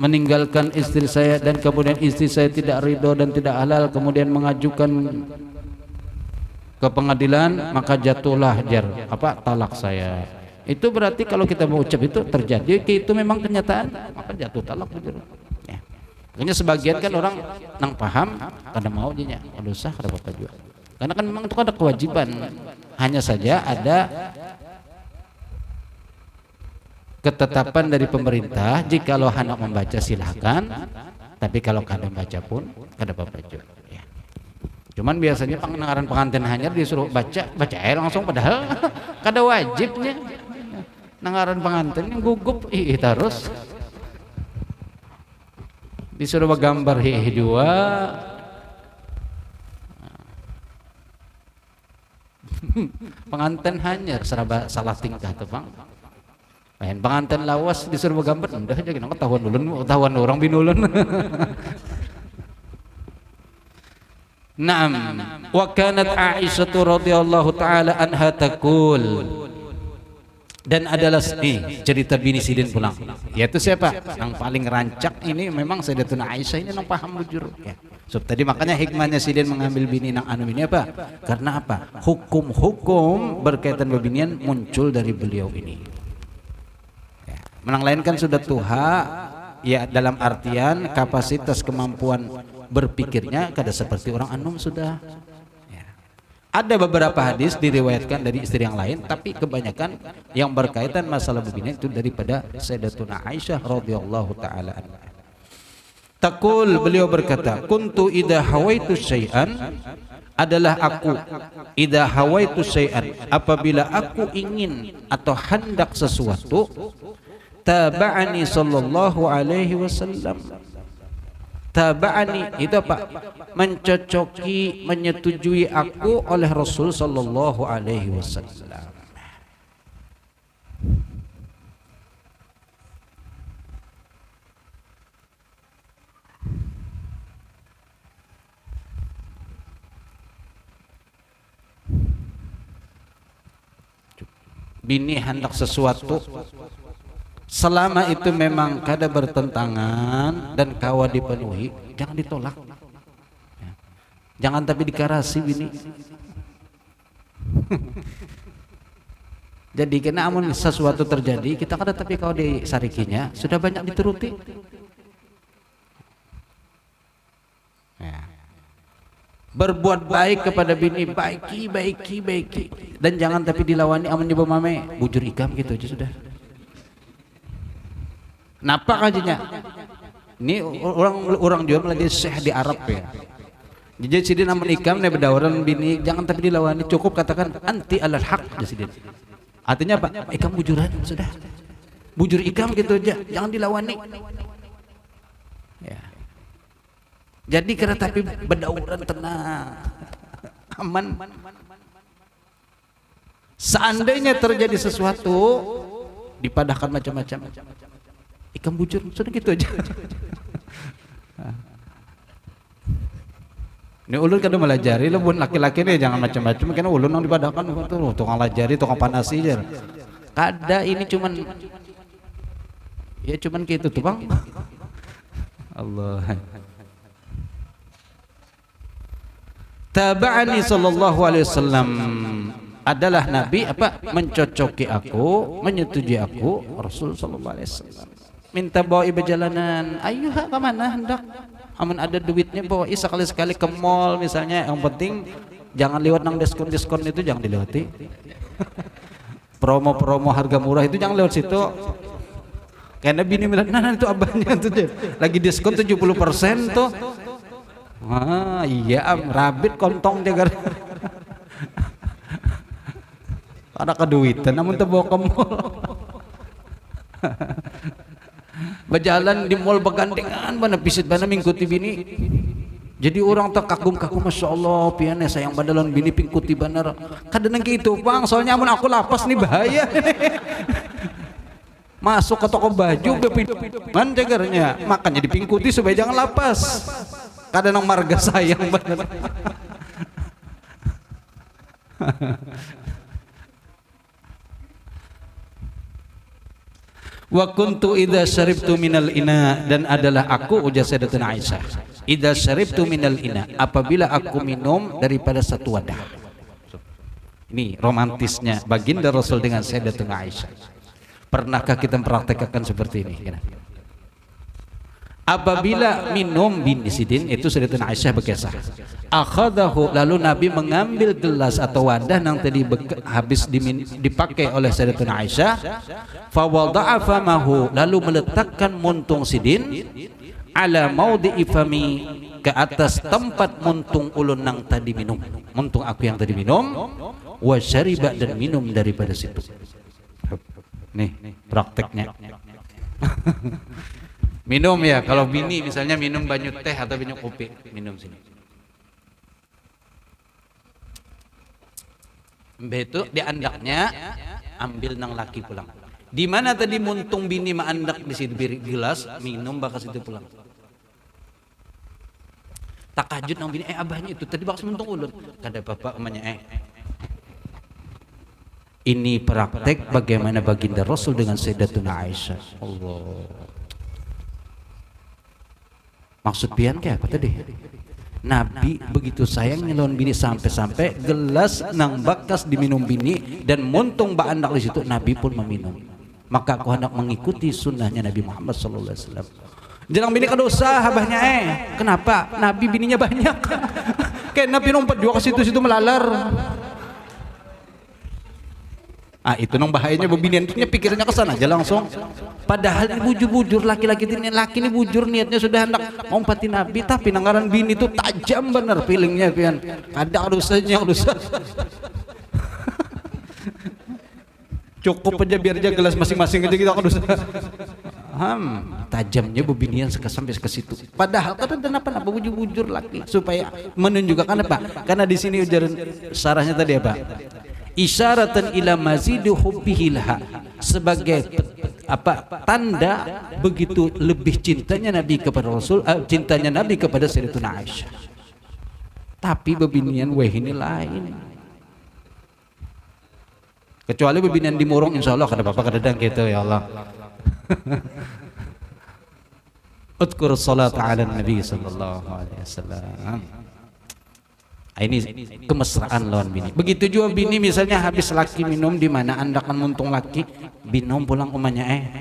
meninggalkan istri saya dan kemudian istri saya tidak ridho dan tidak halal kemudian mengajukan ke pengadilan maka jatuhlah talak saya. Itu berarti kalau kita mau ucap itu terjadi, itu memang kenyataan maka jatuh talak betul. Ya. Makanya sebagian kan orang nang paham kada mau aja nya, kada usah kada apa-apa juga. Karena kan memang itu ada kewajiban. Hanya saja ada ketetapan dari pemerintah jikalau hendak membaca silahkan, tapi kalau kada membaca pun kada apa-apa juga. Ya. Cuman biasanya pengenaran pengantin hanya disuruh baca aja langsung, padahal kada wajibnya. Nangaran pengantin yang gugup terus disuruh bergambar dua. Pengantin hanya serba salah tingkah tuh bang. Pengantin lawas disuruh bergambar, udah aja kita ketahuan orang binulun. Naam, wa kanat Aisyah radhiyallahu taala anha taqul, dan adalah cerita bini Sidin pulang, yaitu siapa yang paling rancak ini memang Sayyidatuna Aisyah ini yang paham bujur ya. So, tadi makanya hikmahnya Sidin mengambil bini nang anu ini apa? Karena apa? Hukum-hukum berkaitan bebinian muncul dari beliau ini ya. Menang lain kan sudah tuha ya, dalam artian kapasitas kemampuan berpikirnya kada seperti orang anum sudah. Ya. Ada beberapa hadis diriwayatkan dari istri yang lain, tapi kebanyakan yang berkaitan masalah begini itu daripada Sayyidatuna Aisyah radhiyallahu taala anha. Taqul, beliau berkata, kuntu idza hawaitu syai'an, adalah aku idza hawaitu syai'an, apabila aku ingin atau hendak sesuatu, taba'ani sallallahu alaihi wasallam. Taba'ani itu apa? Mencocoki, menyetujui aku oleh Rasul sallallahu alaihi wasallam. Bini hendak sesuatu, selama itu memang kada bertentangan dan kawa dipenuhi, jangan ditolak. Jangan tapi dikarasi bini. Jadi kena amun sesuatu terjadi, kita kada tapi kau disarikinya, sudah banyak dituruti. Ya. Berbuat baik kepada bini, baiki, dan jangan tapi dilawani amun nyoba mame, bujur ikam gitu aja sudah. Napa kajinya? Ini orang juga melalui syekh di Arab ya. Jadi sidin amun ikam ne berdawaran bini, jangan tapi dilawani, cukup katakan anti alal haq di sidin. Artinya apa? Ikam bujuran sudah. Bujur ikam gitu aja, jangan dilawani. Ya. Jadi kena tapi berdauran tenang, aman. Seandainya terjadi sesuatu, dipadahkan macam-macam, ikam bujur, sudah gitu aja. Ini ulun kada melajari, lo buat laki-laki nih jangan macam-macam, karena ulun yang dipadahkan tuh, tukang lajari, tukang panasi aja. Kada, ini cuman, ya cuman gitu tuh bang. Allah. Taba'ani sallallahu alaihi wasallam, adalah Nabi apa? Mencocoki aku, menyetujui aku, Rasul sallallahu alaihi wasallam. Minta bawa ibu jalanan, ayo ke mana hendak? Amun ada duitnya bawa sekali-sekali ke mall misalnya, yang penting jangan lewat nang diskon-diskon itu jangan dilewati. Promo-promo harga murah itu jangan lewat situ. Karena bini bilang, nah itu abahnya tuh lagi diskon 70% tuh. Ah iya rabit kontong jaga. Ada keduitan namun terbawa ke mall. Berjalan di mall bergandengan mana pisit mana mengikuti bini. Jadi orang tak kagum-kagum, masya Allah piannya sayang badalan bini pingkuti bener. Kadang gitu bang, soalnya amun aku lapas nih bahaya. Masuk ke toko baju bepiduman jagarnya, makanya dipingkuti supaya jangan lapas. Kadang marga sayang bener. Wa kuntu idza syaribtu minal ina, dan adalah aku, ujar Sayyidatuna Aisyah, idza syaribtu minal ina, apabila aku minum daripada satu wadah. Ini romantisnya baginda Rasul dengan Sayyidatuna Aisyah. Pernahkah kita mempraktekkan seperti ini? Apabila minum bin sidin, itu Sayyidatuna Aisyah berkisah, akhadahu, lalu Nabi mengambil gelas atau wadah yang tadi habis dipakai oleh Sayyidatuna Aisyah, fa wada'a famahu, lalu meletakkan muntung sidin ala maudhi'i fami, ke atas tempat muntung ulun yang tadi minum, muntung aku yang tadi minum, wa syariba, dan minum daripada situ. Nih prakteknya. Minum ya, kalau bini misalnya minum banyu teh atau banyu kopi, minum sini. Betul diandaknya, ambil nang laki pulang. Di mana tadi muntung bini maandak di situ gelas, minum bakas itu pulang. Takajud nang bini, abahnya itu tadi bakas muntung ulun. Kada bapak emanya Ini praktek bagaimana baginda Rasul dengan Sayyidatuna Aisyah. Allah. Maksud pian kayak apa tadi? Nabi begitu sayang lawan bini sampai-sampai gelas nang bakas diminum bini dan muntung baandak di situ, Nabi pun meminum. Maka aku hendak mengikuti sunnahnya Nabi Muhammad sallallahu alaihi wasallam. Jelang bini kada usah abahnya Kenapa? Nabi bininya banyak. Kayak Nabi nompat juga ke situ-situ melalar. Itu nong bahayanya bebinian punya pikirannya ke sana aja langsung. Padahal ini bujur-bujur laki-laki ini bujur niatnya sudah hendak ngompati Nabi, tapi nanggaran bini itu tajam bener feelingnya pian. Ada urusanya urusan. Cukup aja biar aja gelas masing-masing aja kita urusan. Tajamnya bebinian sampai ke situ. Padahal kan ada apa bujur-bujur laki supaya menunjukkan apa? Karena di sini ujaran sarahnya tadi apa? Isyaratan ila mazidu hubbihi laha, sebagai tanda begitu lebih cintanya Nabi kepada Rasul, cintanya Nabi kepada Sayyidatuna Aisyah. Tapi bebinian ini lain. Kecuali bebinian di Murung, insyaallah kada apa-apa, kada dang gitu ya Allah. Udkur salat ala Nabi sallallahu alaihi wasallam. Ini kemesraan lawan bini. Begitu juga bini misalnya habis laki minum di mana andakan muntung laki, minum pulang umanya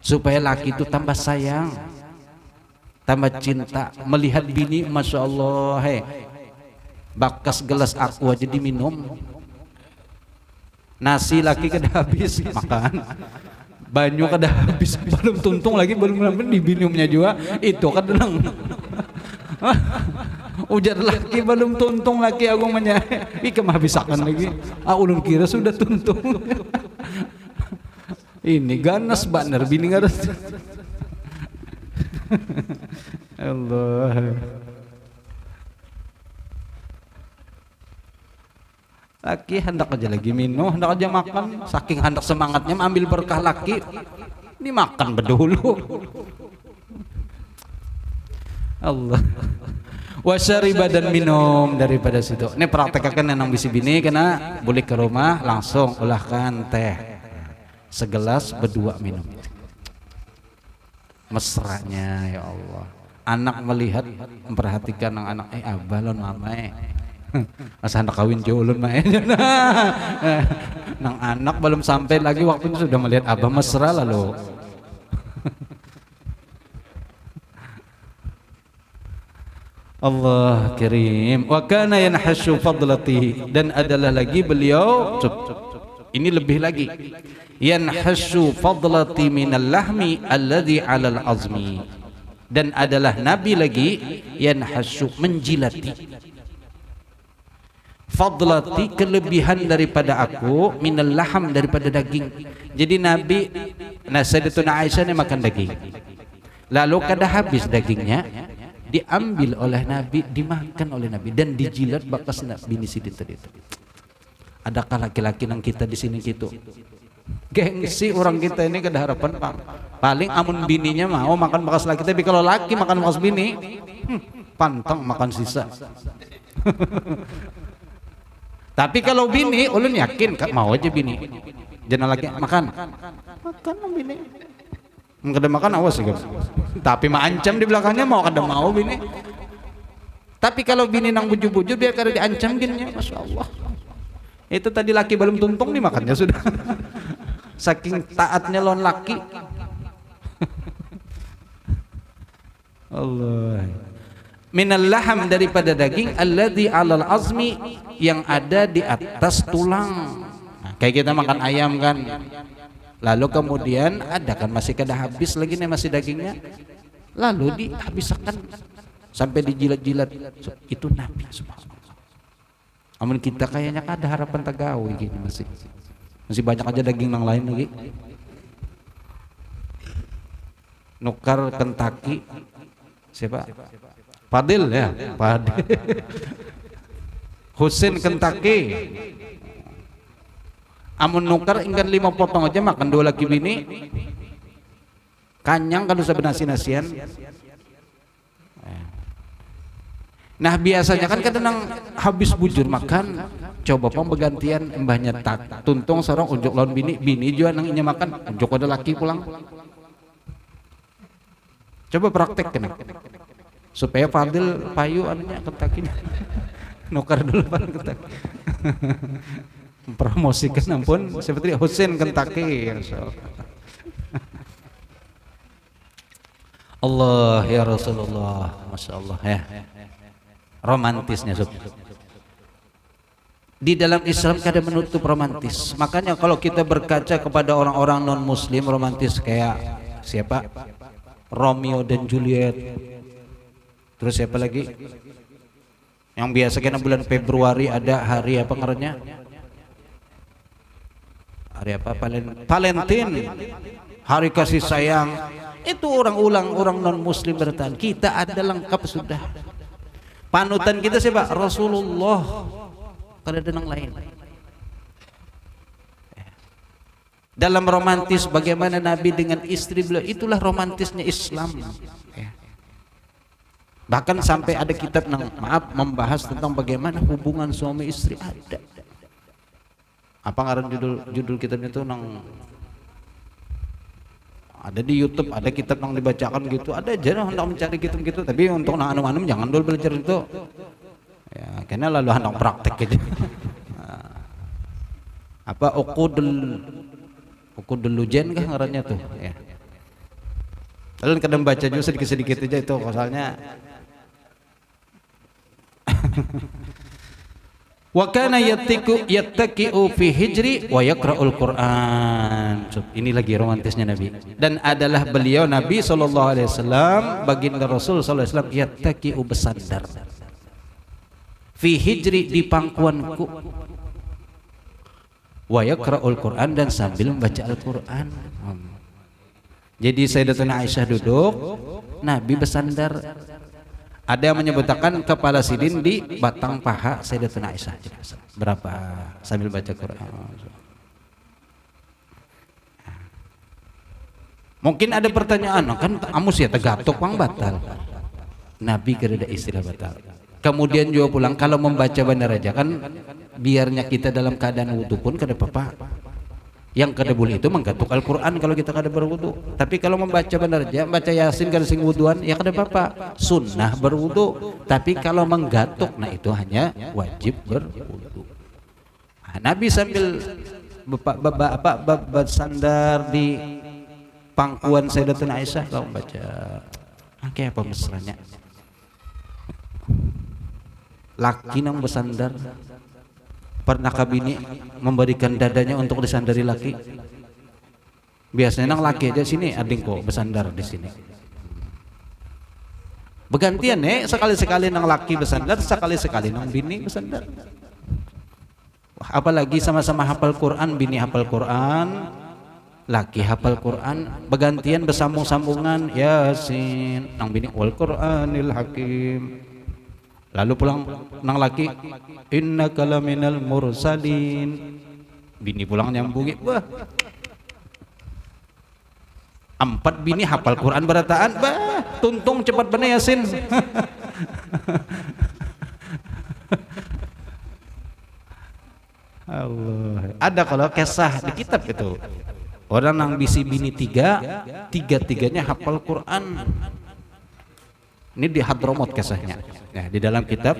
supaya laki itu tambah sayang, tambah cinta. Melihat bini, masya Allah, bakas gelas aku aja diminum. Nasi laki kada habis makan, banyu kada habis, belum tuntung lagi, belum diminumnya juga itu kadang. Ujar laki belum tuntung laki agung menya ikam habisakan lagi. Ulun kira sudah tuntung. Ini ganas bener bini ganas. Allah. Laki hendak aja lagi minum, hendak aja makan, saking hendak semangatnya ambil berkah laki, dimakan berdulu. Allah. Wasyariba dan minum daripada situ. Ini praktekkan yang bisi bini, kena boleh ke rumah langsung ulahkan teh segelas berdua minum. Mesranya ya Allah. Anak melihat memperhatikan anak abah lon mama masa anak kawin jauh lon mah nang anak belum sampai lagi waktunya sudah melihat abah mesra lalu. Allah kirim. Wa kana yanhashu fadlati, dan adalah lagi beliau ini lebih lagi, yanhashu fadlati minal lahmi alladhi 'alal azmi, dan adalah Nabi lagi yanhashu menjilati fadlati kelebihan daripada aku minal laham daripada daging. Jadi Nabi Sayyidatuna Aisyah ini makan daging, lalu kada habis dagingnya diambil oleh Nabi, dimakan oleh Nabi, dan dijilat bakas bini sidin tadi itu. Adakah laki-laki nang kita di sini gitu? Gengsi orang kita ini kada harapan paling amun bininya mau makan bakas laki, tapi kalau laki makan bakas bini, pantang makan sisa. Tapi kalau bini, ulun yakin mau aja bini. Jangan laki makan bini. Kada makan awas ya, tapi maancam di belakangnya mau kada mau bini. Tapi kalau bini nang bujur-bujur biar kada diancam gininya, masya Allah. Itu tadi laki belum tuntung dimakannya sudah. Saking taatnya lawan laki. Allah. Minal laham daripada daging, alladhi 'alal azmi yang ada di atas tulang. Kayak kita makan ayam kan. Lalu kemudian ada kan masih kada habis lagi nih masih dagingnya, lalu dihabiskan sampai dijilat-jilat. Itu Nabi subhanallah. Amun kita kayaknya kada harapan tagawi gini, masih banyak aja daging yang lain lagi. Nukar Kentucky siapa? Fadil ya, Fadil. Husin Kentucky. Amun nukar ingkan 5 potong aja makan 2 laki bini, kanyang kalau sebenasi-nasian. Nah biasanya kan kadang habis bujur makan, coba pang bergantian mbahnya tak tuntung sorong unjuk lawan bini juga nang inya makan unjuk ada laki pulang. Coba praktek kena supaya Fadil payu anunya Kentucky. Nukar dulu pan Kentucky. Promosikan ampun seperti Husin Kentucky. Allah ya Rasulullah, Masya Allah ya. Romantisnya Sob. Di dalam Islam kada menutup romantis. Makanya kalau kita berkaca kepada orang-orang non muslim romantis kayak siapa? Romeo dan Juliet. Terus siapa lagi? Yang biasa kena bulan Februari ada hari apa ngarannya? Hari apa? Valentine. Hari kasih sayang. Itu orang non muslim bertahan. Kita ada lengkap sudah. Panutan kita siapa? Rasulullah. Kada ada yang lain. Dalam romantis bagaimana Nabi dengan istri beliau, itulah romantisnya Islam. Bahkan sampai ada kitab membahas tentang bagaimana hubungan suami istri ada. Apa ngaran judul kitabnya itu ada di YouTube, ada kitab yang dibacakan gitu, ada aja hendak mencari kitab gitu, tapi untuk anu-anu jangan dulu belajar itu. Ya, karena lalu hendak praktek gitu. Apa Uqudul Lujen kah ngarannya tuh ya. Lalu kadang baca juga sedikit-sedikit aja itu asalnya. Wa kana yattaqi'u fi hijri wa yaqra'ul Qur'an. Ini lagi romantisnya Nabi. Dan adalah beliau Nabi sallallahu alaihi wasallam, baginda Rasul sallallahu alaihi wasallam, yattaqi'u bersandar. Fi hijri di pangkuanku. Wa yaqra'ul Qur'an dan sambil membaca Al-Qur'an. Jadi Sayyidatuna Aisyah duduk, Nabi bersandar. Ada yang menyebutkan kepala sidin di batang paha Sayyidatuna Aisyah. Berapa sambil baca Quran. Mungkin ada pertanyaan, kan amus ya tegatok pang batal. Nabi kereda istilah batal. Kemudian juga pulang kalau membaca benar aja kan biarnya kita dalam keadaan wudu pun kada apa-apa. Yang kada boleh itu menggatuk Al-Quran kalau kita kada berwudu. Tapi kalau membaca benar aja, baca Yasin kada sing wuduan ya kada apa-apa. Sunnah berwudu. Tapi kalau menggatuk, nah itu hanya wajib berwudu. Nah, Nabi sambil bersandar di pangkuan Sayyidatuna Aisyah kalau membaca. Kayak apa mesranya? Laki nang bersandar. Pernahkah bini memberikan dadanya untuk disandari laki? Biasanya nang laki aja sini ading kok bersandar di sini. Bergantian sekali-sekali nang laki bersandar, sekali-sekali nang bini bersandar. Wah, apalagi sama-sama hafal Quran, bini hafal Quran, laki hafal Quran, bergantian bersambung-sambungan Yasin, nang bini wal Quranil Hakim. Lalu pulang nang laki innaka laminal mursalin, bini pulang nyambungi. Wah, 4 bini hafal Quran berataan, bah tuntung cepat bener Yasin. Allah, ada kalau kisah di kitab itu orang nang bisi bini tiga-tiganya hafal Quran. Ini di Hadramut kisahnya. Nah, di dalam kitab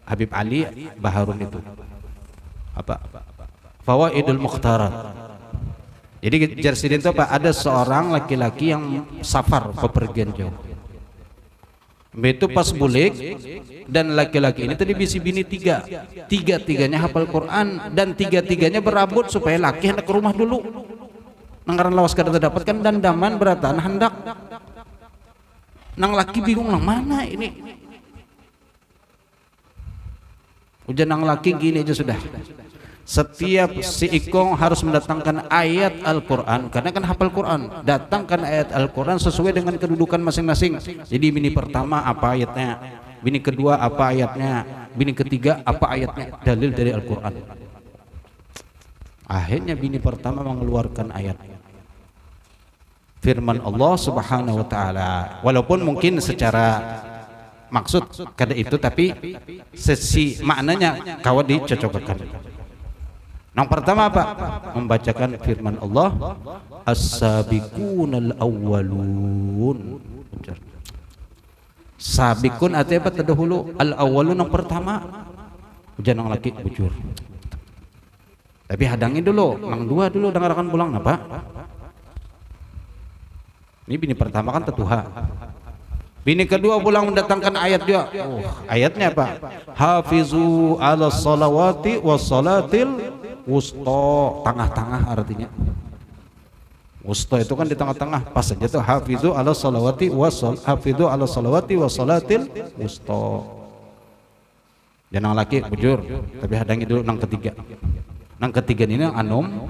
Habib Ali Baharun itu. Apa? Fawaidul Mukhtarat. Jadi Jarsidin itu apa? Ada seorang laki-laki yang safar bepergian jauh. Itu pas bulik dan laki-laki ini tadi bisi bini tiga-tiganya hafal Quran dan tiga-tiganya berabut supaya laki hendak ke rumah dulu. Nanggaran lawas kada terdapatkan dan daman beratan hendak. Nang laki bingung nang mana ini. Ujian nang laki gini aja sudah. Setiap si ikong harus mendatangkan ayat Al-Quran karena kan hafal Quran. Datangkan ayat Al-Quran sesuai dengan kedudukan masing-masing. Jadi bini pertama apa ayatnya, bini kedua apa ayatnya, bini ketiga apa ayatnya, dalil dari Al-Quran. Akhirnya bini pertama mengeluarkan ayat firman Allah Subhanahu wa taala. Walaupun mungkin secara maksud kada itu, tapi sesi maknanya kawan dicocokkan. Yang pertama apa? Membacakan firman Allah, as-sabiqunal awwalun. Sabiqun artinya apa? Terdahulu. Al-awwalun yang pertama. Ujian yang laki bujur. Tapi hadangi dulu, yang dua dulu dengarkan pulang apa? Ini bini pertama kan tetuha. Bini kedua pulang mendatangkan ayat juga. Ayatnya apa? Hafizu ala salawati was salatil wusta, tengah-tengah artinya. Wusta itu kan di tengah-tengah, pas saja tuh hafizu ala salawati was salatil wusta. Jangan laki bujur, tapi hadangi dulu nang ketiga. Nang ketiga ini anom,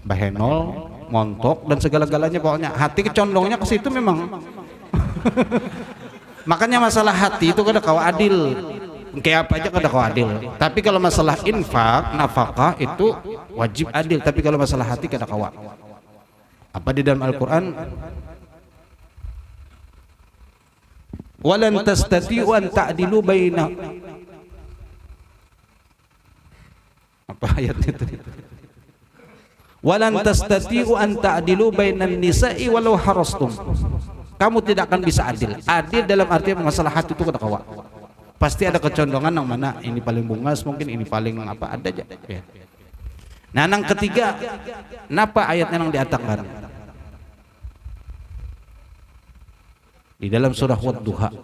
bahenol, montok dan segala-galanya, pokoknya hati kecondongnya ke situ memang. Makanya masalah hati itu kada kawa adil. Kayak apa aja kada kawa adil. Tapi kalau masalah infak, nafkah itu wajib adil. Tapi kalau masalah hati kada kawa. Apa di dalam Al-Quran? Walan tastati'u an ta'dilu baina. Apa ayatnya itu? Walan tastati'u an ta'dilu bainan nisa'i walau harastum. Kamu tidak akan bisa adil. Adil dalam arti masalah hati itu kada kawa. Pasti ada kecondongan yang mana ini paling bungas, mungkin ini paling apa, ada aja. Ya. Nah, yang ketiga, napa ayatnya yang diatakan? Di dalam surah Wad-Duha.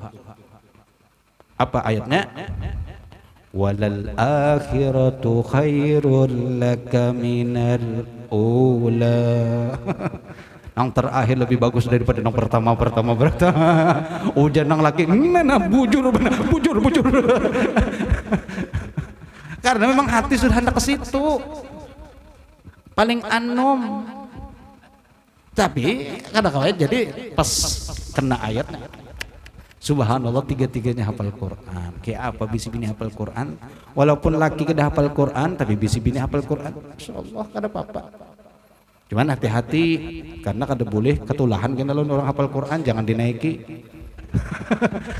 Apa ayatnya? Walal akhiratu khairul laka minal ula. Yang terakhir lebih bagus daripada yang pertama. Ujian yang laki, mana bujur. Karena memang hati sudah hendak ke situ. Paling anom. Tapi kadang-kadang jadi pas kena ayatnya. Subhanallah, tiga-tiganya hafal Quran. Kayak apa bisi bini hafal Quran? Walaupun laki kada hafal Quran, tapi bisi bini hafal Quran. Insyaallah kada apa-apa. Cuman hati-hati karena kada boleh ketulahan kan kalau orang hafal Quran, jangan dinaiki.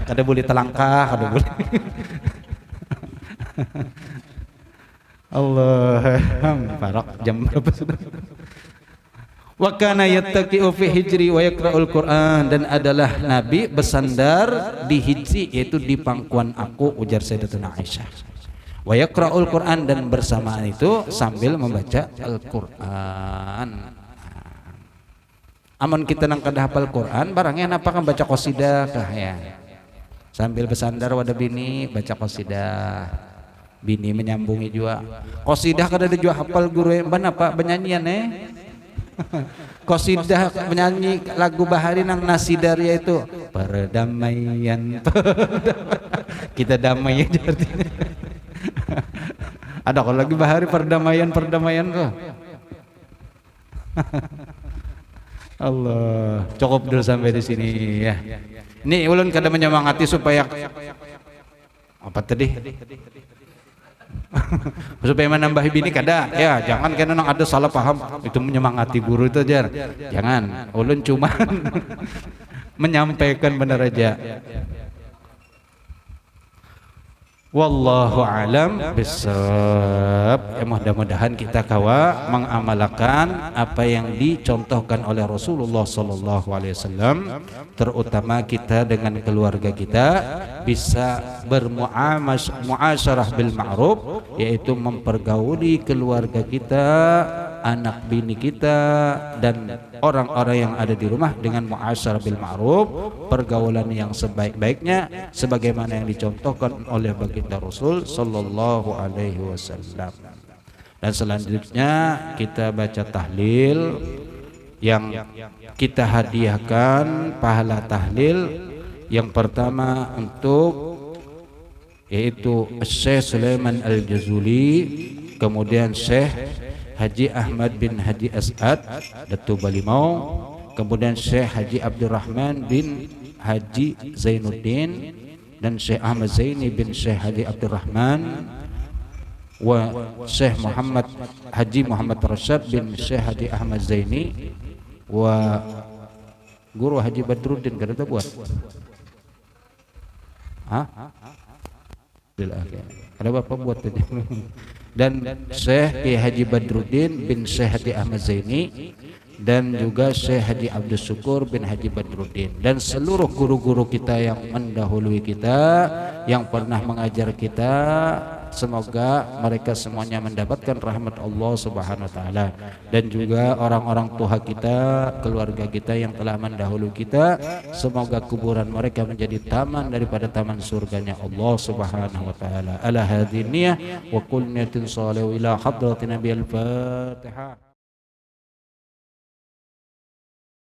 Kada boleh telangkah, kada boleh. Allah, parak jam berapa sudah? Wa kana yattaqi'u fi hijri wa yaqra'ul Qur'an, dan adalah Nabi bersandar di hijri, yaitu di pangkuan aku, ujar Sayyidatuna Aisyah. Wa yaqra'ul Qur'an, dan bersamaan itu sambil membaca Al-Qur'an. Amun kita nang kada hafal Qur'an, barangnya napa kan baca qasidah kah ya. Sambil bersandar wadah bini baca qasidah. Bini menyambungi juga. Qasidah kada ada juga hafal guru yang apa penyanyian Qasidah menyanyi lagu Bahari nang nasidaria itu perdamaian. Kita damai aja artinya. Ada kalau lagi Bahari perdamaian tuh. Allah, cukup dulu sampai di sini ya. Ini ulun kada menyemangati supaya apa tadi? Supaya menambah bini kada ya, jangan karena nang ada salah paham itu menyemangati guru itu aja. Jangan, ulun cuma menyampaikan benar aja. Wallahu alam bisawab. Mudah-mudahan kita kawa mengamalkan apa yang dicontohkan oleh Rasulullah sallallahu alaihi wasallam, terutama kita dengan keluarga kita bisa bermuasyarah bil ma'ruf, yaitu mempergauli keluarga kita, anak bini kita dan orang-orang yang ada di rumah dengan muasyarah bil ma'ruf, pergaulan yang sebaik-baiknya sebagaimana yang dicontohkan oleh baginda Rasul sallallahu alaihi wasallam. Dan selanjutnya kita baca tahlil yang kita hadiahkan pahala tahlil. Yang pertama untuk yaitu Syekh Sulaiman Al-Jazuli, kemudian Syekh Haji Ahmad bin Haji As'ad Datu Balimau, kemudian Syekh Haji Abdurrahman bin Haji Zainuddin, dan Syekh Ahmad Zaini bin Syekh Haji Abdurrahman, wa Syekh Muhammad Haji Muhammad Rashad bin Syekh Haji Ahmad Zaini, wa Guru Haji Badruddin. Kada buat ada bapak buat tadi. Dan Syekh Haji Badruddin bin Syekh Haji Ahmad Zaini, dan juga Syekh Haji Abdul Syukur bin Haji Badruddin, dan seluruh guru-guru kita yang mendahului kita, yang pernah mengajar kita semoga mereka semuanya mendapatkan rahmat Allah Subhanahu wa taala, dan juga orang-orang tua kita, keluarga kita yang telah mendahului kita, semoga kuburan mereka menjadi taman daripada taman surganya Allah Subhanahu wa taala. Ala hadhihi niyah wa kullu niyatin salih ila hadratin nabiyil Fatihah.